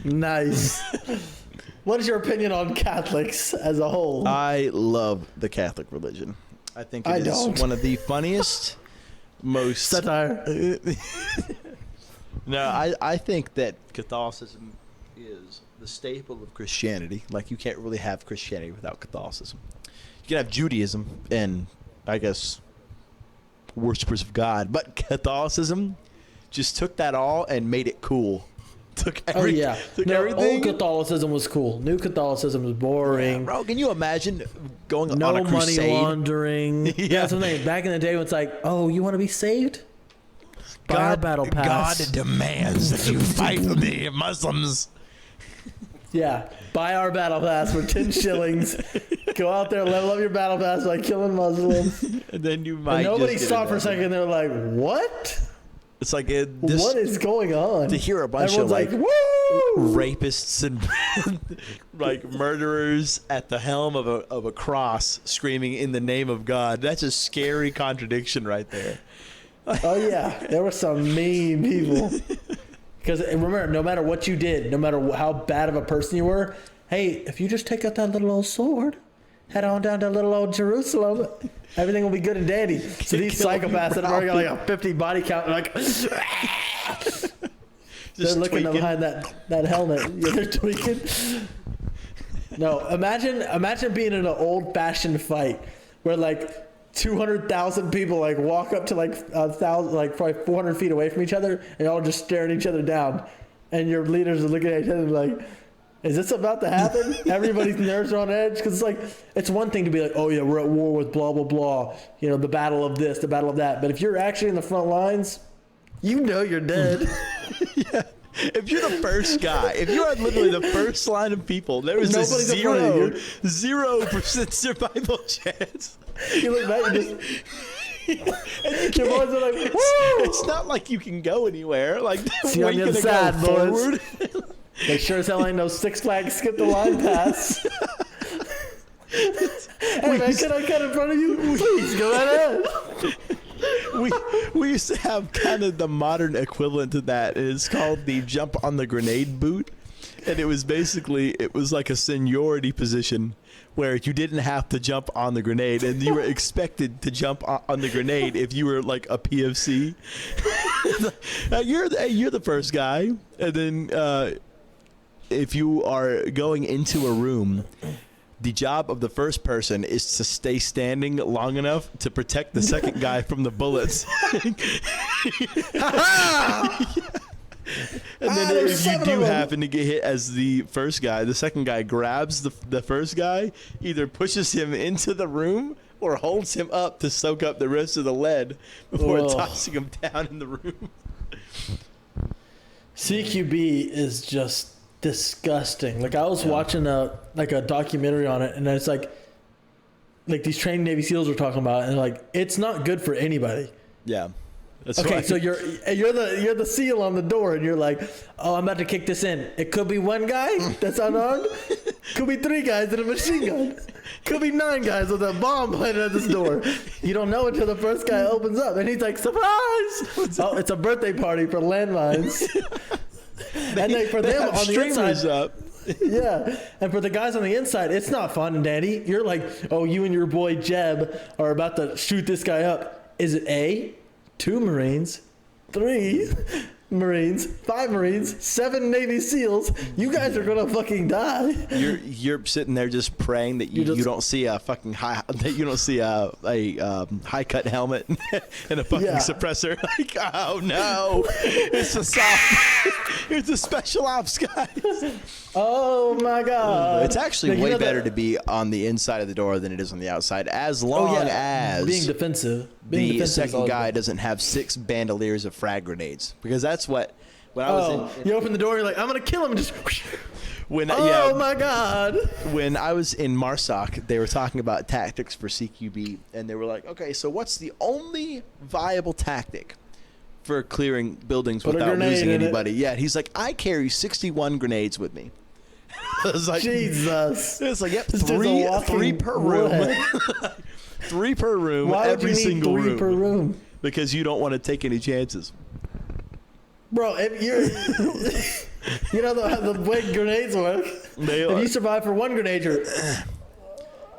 Nice. What is your opinion on Catholics as a whole? I love the Catholic religion. I think I it is don't. one of the funniest, most... Satire. No, I think that Catholicism is the staple of Christianity. Like, you can't really have Christianity without Catholicism. You can have Judaism and, I guess, worshippers of God. But Catholicism just took that all and made it cool. Took everything. Old Catholicism was cool. New Catholicism was boring. Yeah, bro, can you imagine going No on a crusade? money laundering. Yeah. That's the thing. Back in the day when it's like, oh, you want to be saved? Buy our battle pass. God demands that you fight the Muslims. Yeah. Buy our battle pass for 10 shillings. Go out there, level up your battle pass by killing Muslims. And then you might And nobody just get stopped for a another. second. They're like, what? It's like What is going on? to hear a bunch Everyone's of like woo! rapists and like murderers at the helm of a cross screaming in the name of God. That's a scary contradiction right there. Oh yeah, there were some mean people. Because remember, no matter what you did, no matter how bad of a person you were, hey, if you just take out that little old sword, head on down to little old Jerusalem, everything will be good and dandy. So these psychopaths that have already got like a 50 body count, they're like, they're looking behind that helmet. Yeah, they're tweaking. No, imagine being in an old-fashioned fight where like 200,000 people like walk up to like 1,000, like probably 400 feet away from each other, and all just staring each other down, and your leaders are looking at each other like, is this about to happen? Everybody's nerves are on edge because it's like, it's one thing to be like, oh yeah, we're at war with blah blah blah, the battle of this, the battle of that, but if you're actually in the front lines, you're dead. Yeah. If you're the first guy, if you are literally the first line of people, there is Nobody's a in front of you. 0% survival chance. You look back, you just your boys are like, woo! It's not like you can go anywhere. Like, See you on the other gonna side, go boys. forward. They sure as hell ain't no Six Flags skip the line pass. Hey man, can I cut in front of you? Please go right ahead. We used to have kind of the modern equivalent to that. It's called the jump on the grenade boot. And it was like a seniority position where you didn't have to jump on the grenade, and you were expected to jump on the grenade if you were like a PFC. You're the first guy, and then if you are going into a room, the job of the first person is to stay standing long enough to protect the second guy from the bullets. And then if you do happen to get hit as the first guy, the second guy grabs the first guy, either pushes him into the room or holds him up to soak up the rest of the lead before tossing him down in the room. CQB is just disgusting. Like I was watching a documentary on it, and it's like these trained Navy SEALs were talking about it, and like it's not good for anybody. Yeah. That's okay, right. so you're the SEAL on the door, and you're like, oh, I'm about to kick this in. It could be one guy that's unarmed, could be 3 guys in a machine gun. Could be 9 guys with a bomb planted at this door. You don't know until the first guy opens up, and he's like, "Surprise! Oh, it's a birthday party for landmines." And then for them on the inside, up. yeah, and for the guys on the inside, it's not fun and dandy. You're like, "Oh, you and your boy Jeb are about to shoot this guy up." Is it A, 2 Marines, 3 Marines, 5 Marines, 7 Navy SEALs? You guys are gonna fucking die. You're sitting there just praying that you don't see a fucking high high cut helmet and a fucking suppressor. Like, oh no, it's a special ops guys. Oh my god! It's actually way better to be on the inside of the door than it is on the outside, as long as being defensive. The second guy doesn't have 6 bandoliers of frag grenades, because that's what when I was in, you open the door, you're like, I'm gonna kill him. Just my god! When I was in MARSOC, they were talking about tactics for CQB, and they were like, okay, so what's the only viable tactic for clearing buildings without losing anybody? Yeah, he's like, I carry 61 grenades with me. I was like, Jesus. It's like, yep, three per room. 3 per room. Why every would you need single 3 per room? Because you don't want to take any chances. Bro, if you're, you know the way grenades work. If you survive for 1 grenade, you're.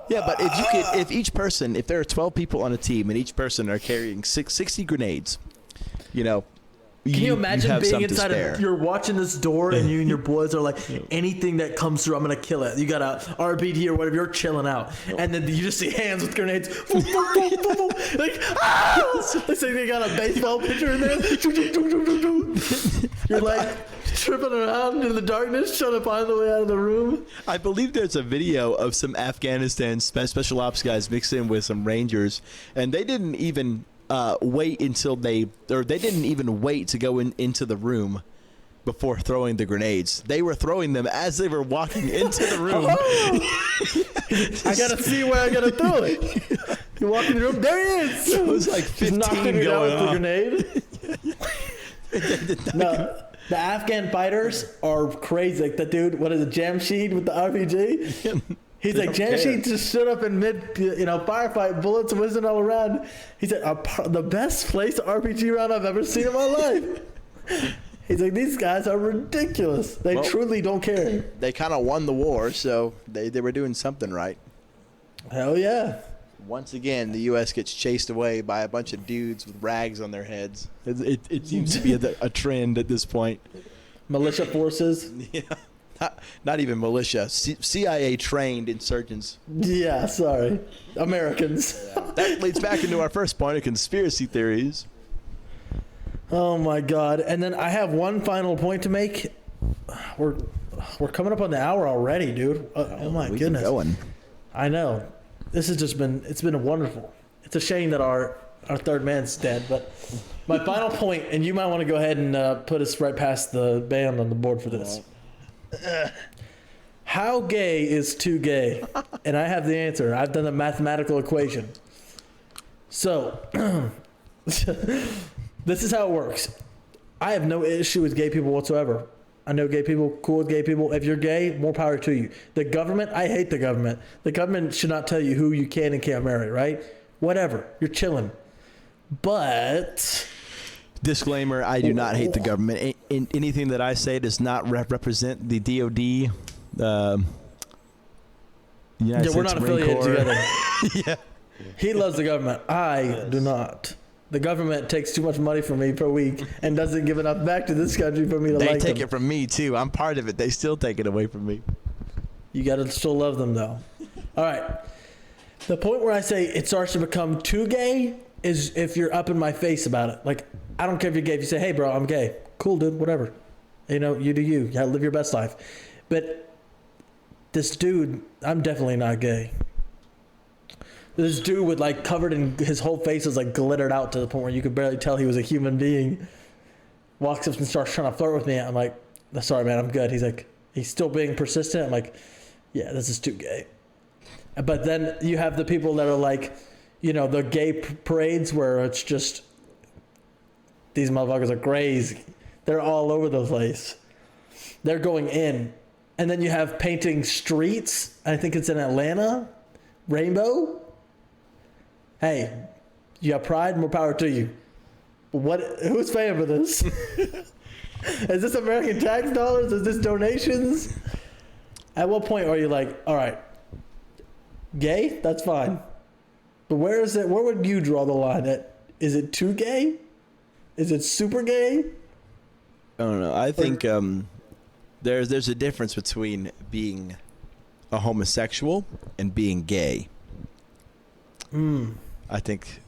Yeah, but if there are 12 people on a team and each person are carrying 60 grenades, you know. Can you imagine being inside of, you're watching this door and you and your boys are like, anything that comes through, I'm going to kill it. You got a RPG or whatever, you're chilling out. And then you just see hands with grenades. Like, ah! They say they got a baseball pitcher in there. You're like tripping around in the darkness trying to find the way out of the room. I believe there's a video of some Afghanistan special ops guys mixed in with some Rangers, and they didn't even wait until they didn't even wait to go into the room before throwing the grenades. They were throwing them as they were walking into the room. I gotta see where I gotta throw it. You walk in the room, there he is. It was like 15 going on. The grenade. No, the Afghan fighters are crazy. Like the dude, what is it, Jamshid with the RPG? He's like, Jamshid just stood up in firefight, bullets whizzing all around. He said, the best placed RPG round I've ever seen in my life. He's like, these guys are ridiculous. They truly don't care. They kind of won the war, so they were doing something right. Hell yeah. Once again, the U.S. gets chased away by a bunch of dudes with rags on their heads. It seems to be a trend at this point. Militia forces. Yeah. Not even militia. CIA trained insurgents. Yeah, sorry. Americans. Yeah. That leads back into our first point of conspiracy theories. Oh my god. And then I have one final point to make. We're coming up on the hour already, dude. Oh my goodness. Going. I know. This has just been, it's been wonderful. It's a shame that our third man's dead, but my final point, and you might want to go ahead and put us right past the band on the board for this. How gay is too gay? And I have the answer. I've done a mathematical equation. So, this is how it works. I have no issue with gay people whatsoever. I know gay people, cool with gay people. If you're gay, more power to you. The government, I hate the government. The government should not tell you who you can and can't marry, right? Whatever. You're chilling. But... Disclaimer, I do not hate the government. Anything that I say does not represent the DOD. United States we're not Marine affiliated Corps. together. Yeah. He loves the government. I do not. The government takes too much money from me per week and doesn't give enough back to this country for me to like them. They take it from me, too. I'm part of it. They still take it away from me. You got to still love them, though. All right. The point where I say it starts to become too gay is if you're up in my face about it. Like, I don't care if you're gay. If you say, hey, bro, I'm gay. Cool, dude, whatever. You know, you do you. You gotta live your best life. But this dude, I'm definitely not gay. This dude with, like, covered in, his whole face was, like, glittered out to the point where you could barely tell he was a human being. Walks up and starts trying to flirt with me. I'm like, sorry, man, I'm good. He's like, he's still being persistent. I'm like, yeah, this is too gay. But then you have the people that are like, you know, the gay parades where it's just... These motherfuckers are crazy. They're all over the place. They're going in. And then you have painting streets. I think it's in Atlanta. rainbow. Hey, you got pride, more power to you. But who's paying for this? Is this American tax dollars? Is this donations? At what point are you like, all right, gay? That's fine. But where is it? Where would you draw the line? Is it too gay? Is it super gay? I don't know. I think there's a difference between being a homosexual and being gay. I think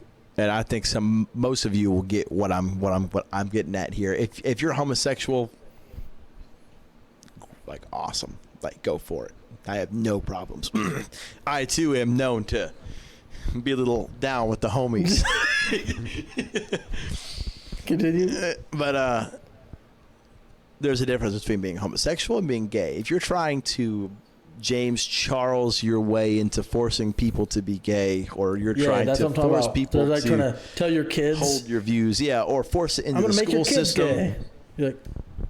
most of you will get what I'm getting at here. If you're homosexual, like, awesome, like, go for it. I have no problems. I too am known to be a little down with the homies. Continue. But there's a difference between being homosexual and being gay. If you're trying to James Charles your way into forcing people to be gay, or you're trying to force people like to trying to tell your kids hold your views, or force it into the school system. Gay. You're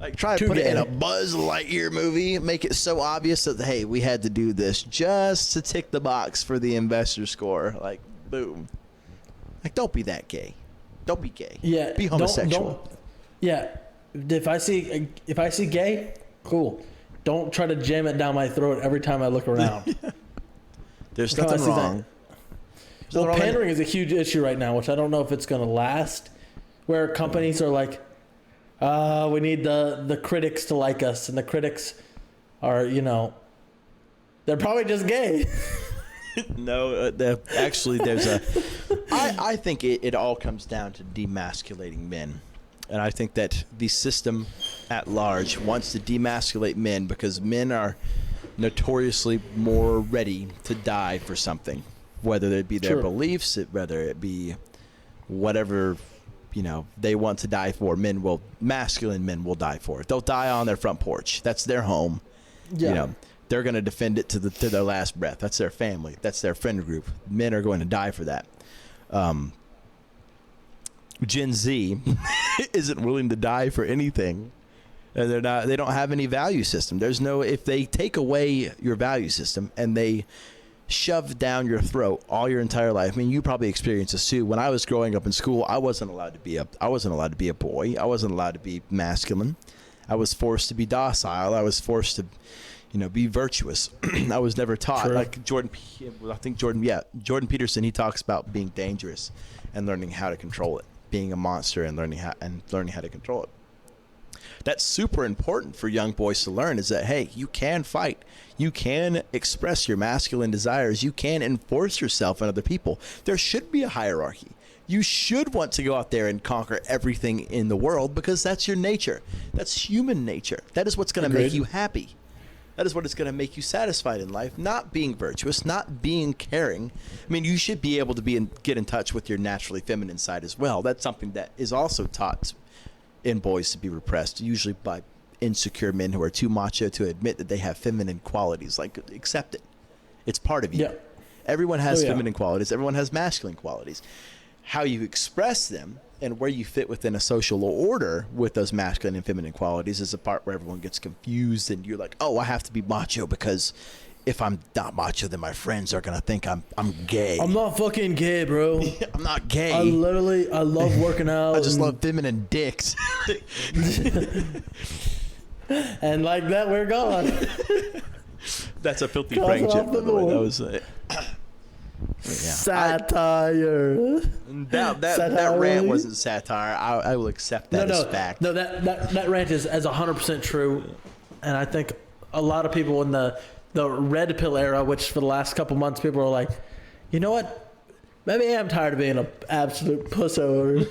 like try to put it in a Buzz Lightyear movie, make it so obvious that, hey, we had to do this just to tick the box for the investor score. Like, boom. Like, don't be that gay. Don't be gay. Yeah. Be homosexual. Yeah. If I see gay, cool. Don't try to jam it down my throat every time I look around. There's nothing wrong. Well, pandering is a huge issue right now, which I don't know if it's going to last. Where companies are like, we need the critics to like us, and the critics are, they're probably just gay. No, actually, there's I think it all comes down to demasculating men. And I think that the system at large wants to demasculate men because men are notoriously more ready to die for something, whether it be their beliefs, whether it be whatever, they want to die for. Masculine men will die for it. They'll die on their front porch. That's their home. Yeah. They're going to defend it to their last breath. That's their family. That's their friend group. Men are going to die for that. Gen Z isn't willing to die for anything, and they don't have any value system. If they take away your value system and they shove down your throat all your entire life. I mean, you probably experienced this too. When I was growing up in school, I wasn't allowed to be a boy. I wasn't allowed to be masculine. I was forced to be docile. I was forced to be virtuous. I was never taught. Like Jordan Peterson, he talks about being dangerous and learning how to control it. Being a monster and learning how to control it. That's super important for young boys to learn, is that, hey, you can fight. You can express your masculine desires. You can enforce yourself on other people. There should be a hierarchy. You should want to go out there and conquer everything in the world because that's your nature. That's human nature. That is what's going to make you happy. That is what is going to make you satisfied in life, not being virtuous, not being caring. I mean, you should be able to get in touch with your naturally feminine side as well. That's something that is also taught in boys to be repressed, usually by insecure men who are too macho to admit that they have feminine qualities. Like, accept it. It's part of you. Yeah. Everyone has feminine qualities. Everyone has masculine qualities. How you express them and where you fit within a social order with those masculine and feminine qualities is the part where everyone gets confused, and you're like, oh, I have to be macho because if I'm not macho, then my friends are going to think I'm gay. I'm not fucking gay, bro. I'm not gay. I love working out. I just love feminine dicks. And like that, we're gone. That's a filthy prank joke, by the way. That was satire. That rant wasn't satire. I will accept that as fact. No, that rant is as 100% true, and I think a lot of people in the red pill era, which for the last couple months people are like, you know what? Maybe I am tired of being an absolute pusso,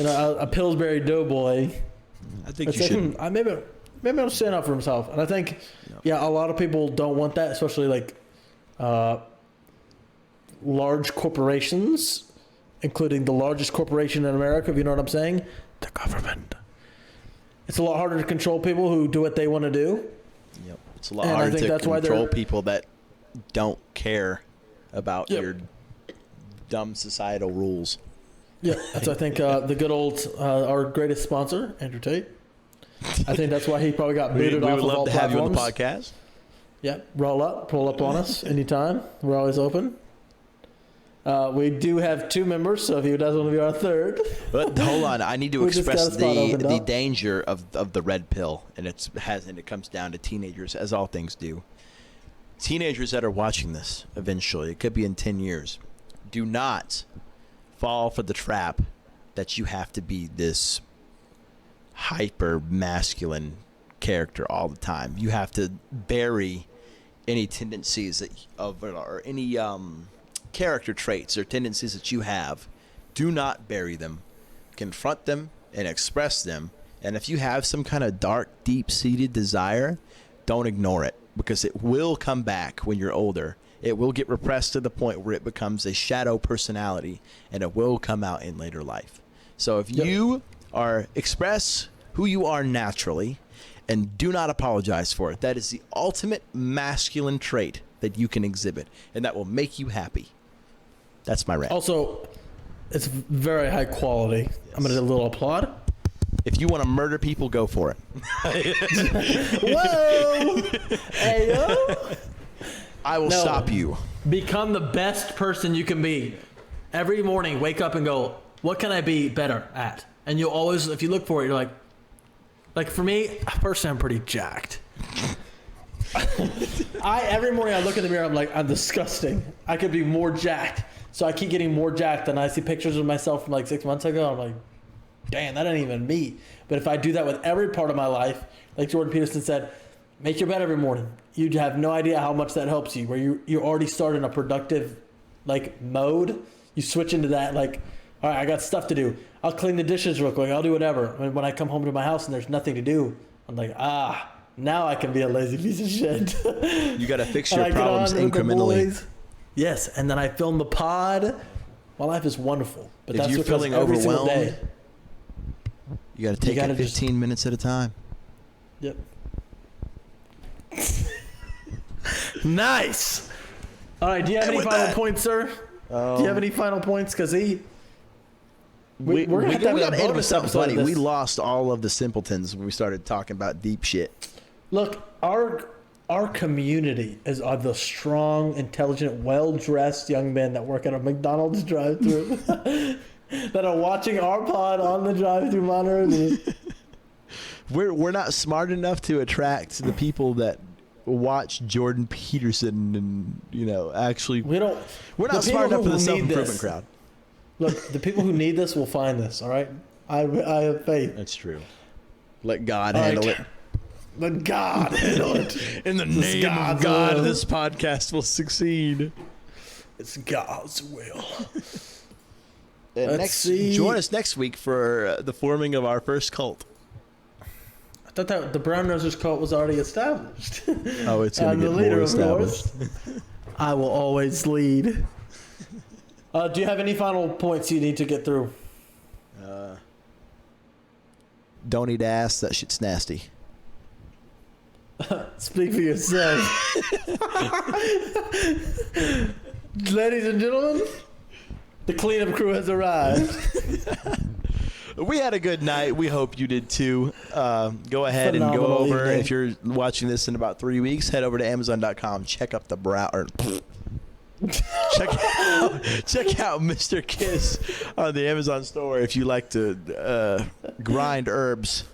or a Pillsbury doughboy. I think you should. Maybe I'll stand up for himself, and I think a lot of people don't want that, especially like large corporations, including the largest corporation in America, if you know what I'm saying, the government. It's a lot harder to control people who do what they want to do. Yep. It's a lot harder to control people that don't care about your dumb societal rules. Yeah, that's I think the good old our greatest sponsor, Andrew Tate. I think that's why he probably got booted off of all platforms. We would love to have you on the podcast. Yep. Roll up. Pull up on us anytime. We're always open. We do have 2 members, so if you doesn't want to be our third. But hold on, I need to express the up. danger of the red pill, and it comes down to teenagers, as all things do. Teenagers that are watching this eventually, it could be in 10 years, do not fall for the trap that you have to be this hyper masculine character all the time. You have to bury any tendencies or any character traits or tendencies that you have. Do not bury them. Confront them and express them. And if you have some kind of dark, deep-seated desire, don't ignore it, because it will come back when you're older. It will get repressed to the point where it becomes a shadow personality, and it will come out in later life. So if you express who you are naturally and do not apologize for it, that is the ultimate masculine trait that you can exhibit, and that will make you happy. That's my rant. Also, it's very high quality. Yes. I'm going to do a little applaud. If you want to murder people, go for it. Whoa! Hey, yo! I will stop you. Become the best person you can be. Every morning, wake up and go, what can I be better at? And you'll always, if you look for it, you're like for me, personally, I'm pretty jacked. Every morning I look in the mirror, I'm like, I'm disgusting. I could be more jacked. So I keep getting more jacked, and I see pictures of myself from like 6 months ago. I'm like, damn, that ain't even me. But if I do that with every part of my life, like Jordan Peterson said, make your bed every morning. You have no idea how much that helps you. Where you already start in a productive like mode. You switch into that like, all right, I got stuff to do. I'll clean the dishes real quick. I'll do whatever. When I come home to my house and there's nothing to do, I'm like, now I can be a lazy piece of shit. You got to fix your problems incrementally. Yes, and then I film the pod. My life is wonderful. But if you're feeling overwhelmed, you got to take it 15 minutes at a time. Yep. Nice. All right, do you have any final points, sir? Do you have any final points? Because we got to end with something funny. We lost all of the simpletons when we started talking about deep shit. Look, our community is of the strong, intelligent, well-dressed young men that work at a McDonald's drive-thru that are watching our pod on the drive-thru monitor. We're not smart enough to attract the people that watch Jordan Peterson, and actually we're not smart enough for the self-improvement crowd. Look, the people who need this will find this. All right, I have faith. That's true. Let God handle it. Let God handle it. In the name of God, this podcast will succeed. It's God's will. Join us next week for the forming of our first cult. I thought that the Brown Nosers cult was already established. Oh, it's going to get more established. I will always lead. Do you have any final points you need to get through? Don't eat ass. That shit's nasty. Speak for yourself. Ladies and gentlemen, the cleanup crew has arrived. We had a good night. We hope you did too. Go ahead and go over. Evening. If you're watching this in about 3 weeks, head over to Amazon.com. Check up the check out Mr. Kiss on the Amazon store if you like to grind herbs.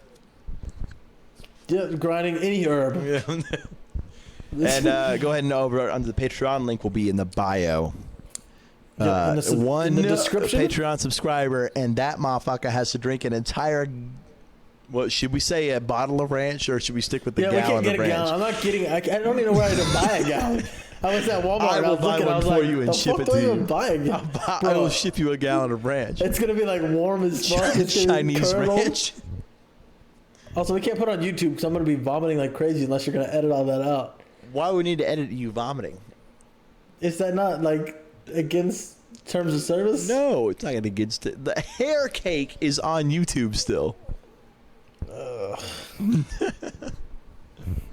Yeah, grinding any herb. Yeah. And go ahead and over under the Patreon link will be in the bio. In the description? Patreon subscriber, and that motherfucker has to drink an entire. What should we say? A bottle of ranch, or should we stick with the gallon of ranch? Yeah, we can't get a gallon. I'm not kidding. I don't even know where to buy a gallon. I was at Walmart. I will buy one for you and ship it to you. I will ship you a gallon of ranch. It's gonna be like warm as fuck. Chinese ranch. Also, we can't put it on YouTube because I'm gonna be vomiting like crazy unless you're gonna edit all that out. Why would we need to edit you vomiting? Is that not like against terms of service? No, it's not against it. The hair cake is on YouTube still.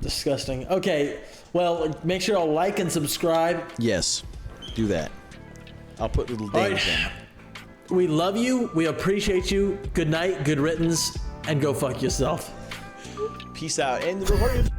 Disgusting. Okay, well, make sure you'll like and subscribe. Yes, do that. I'll put little dings in. We love you. We appreciate you. Good night, good riddance, and go fuck yourself. Peace out. And the recording.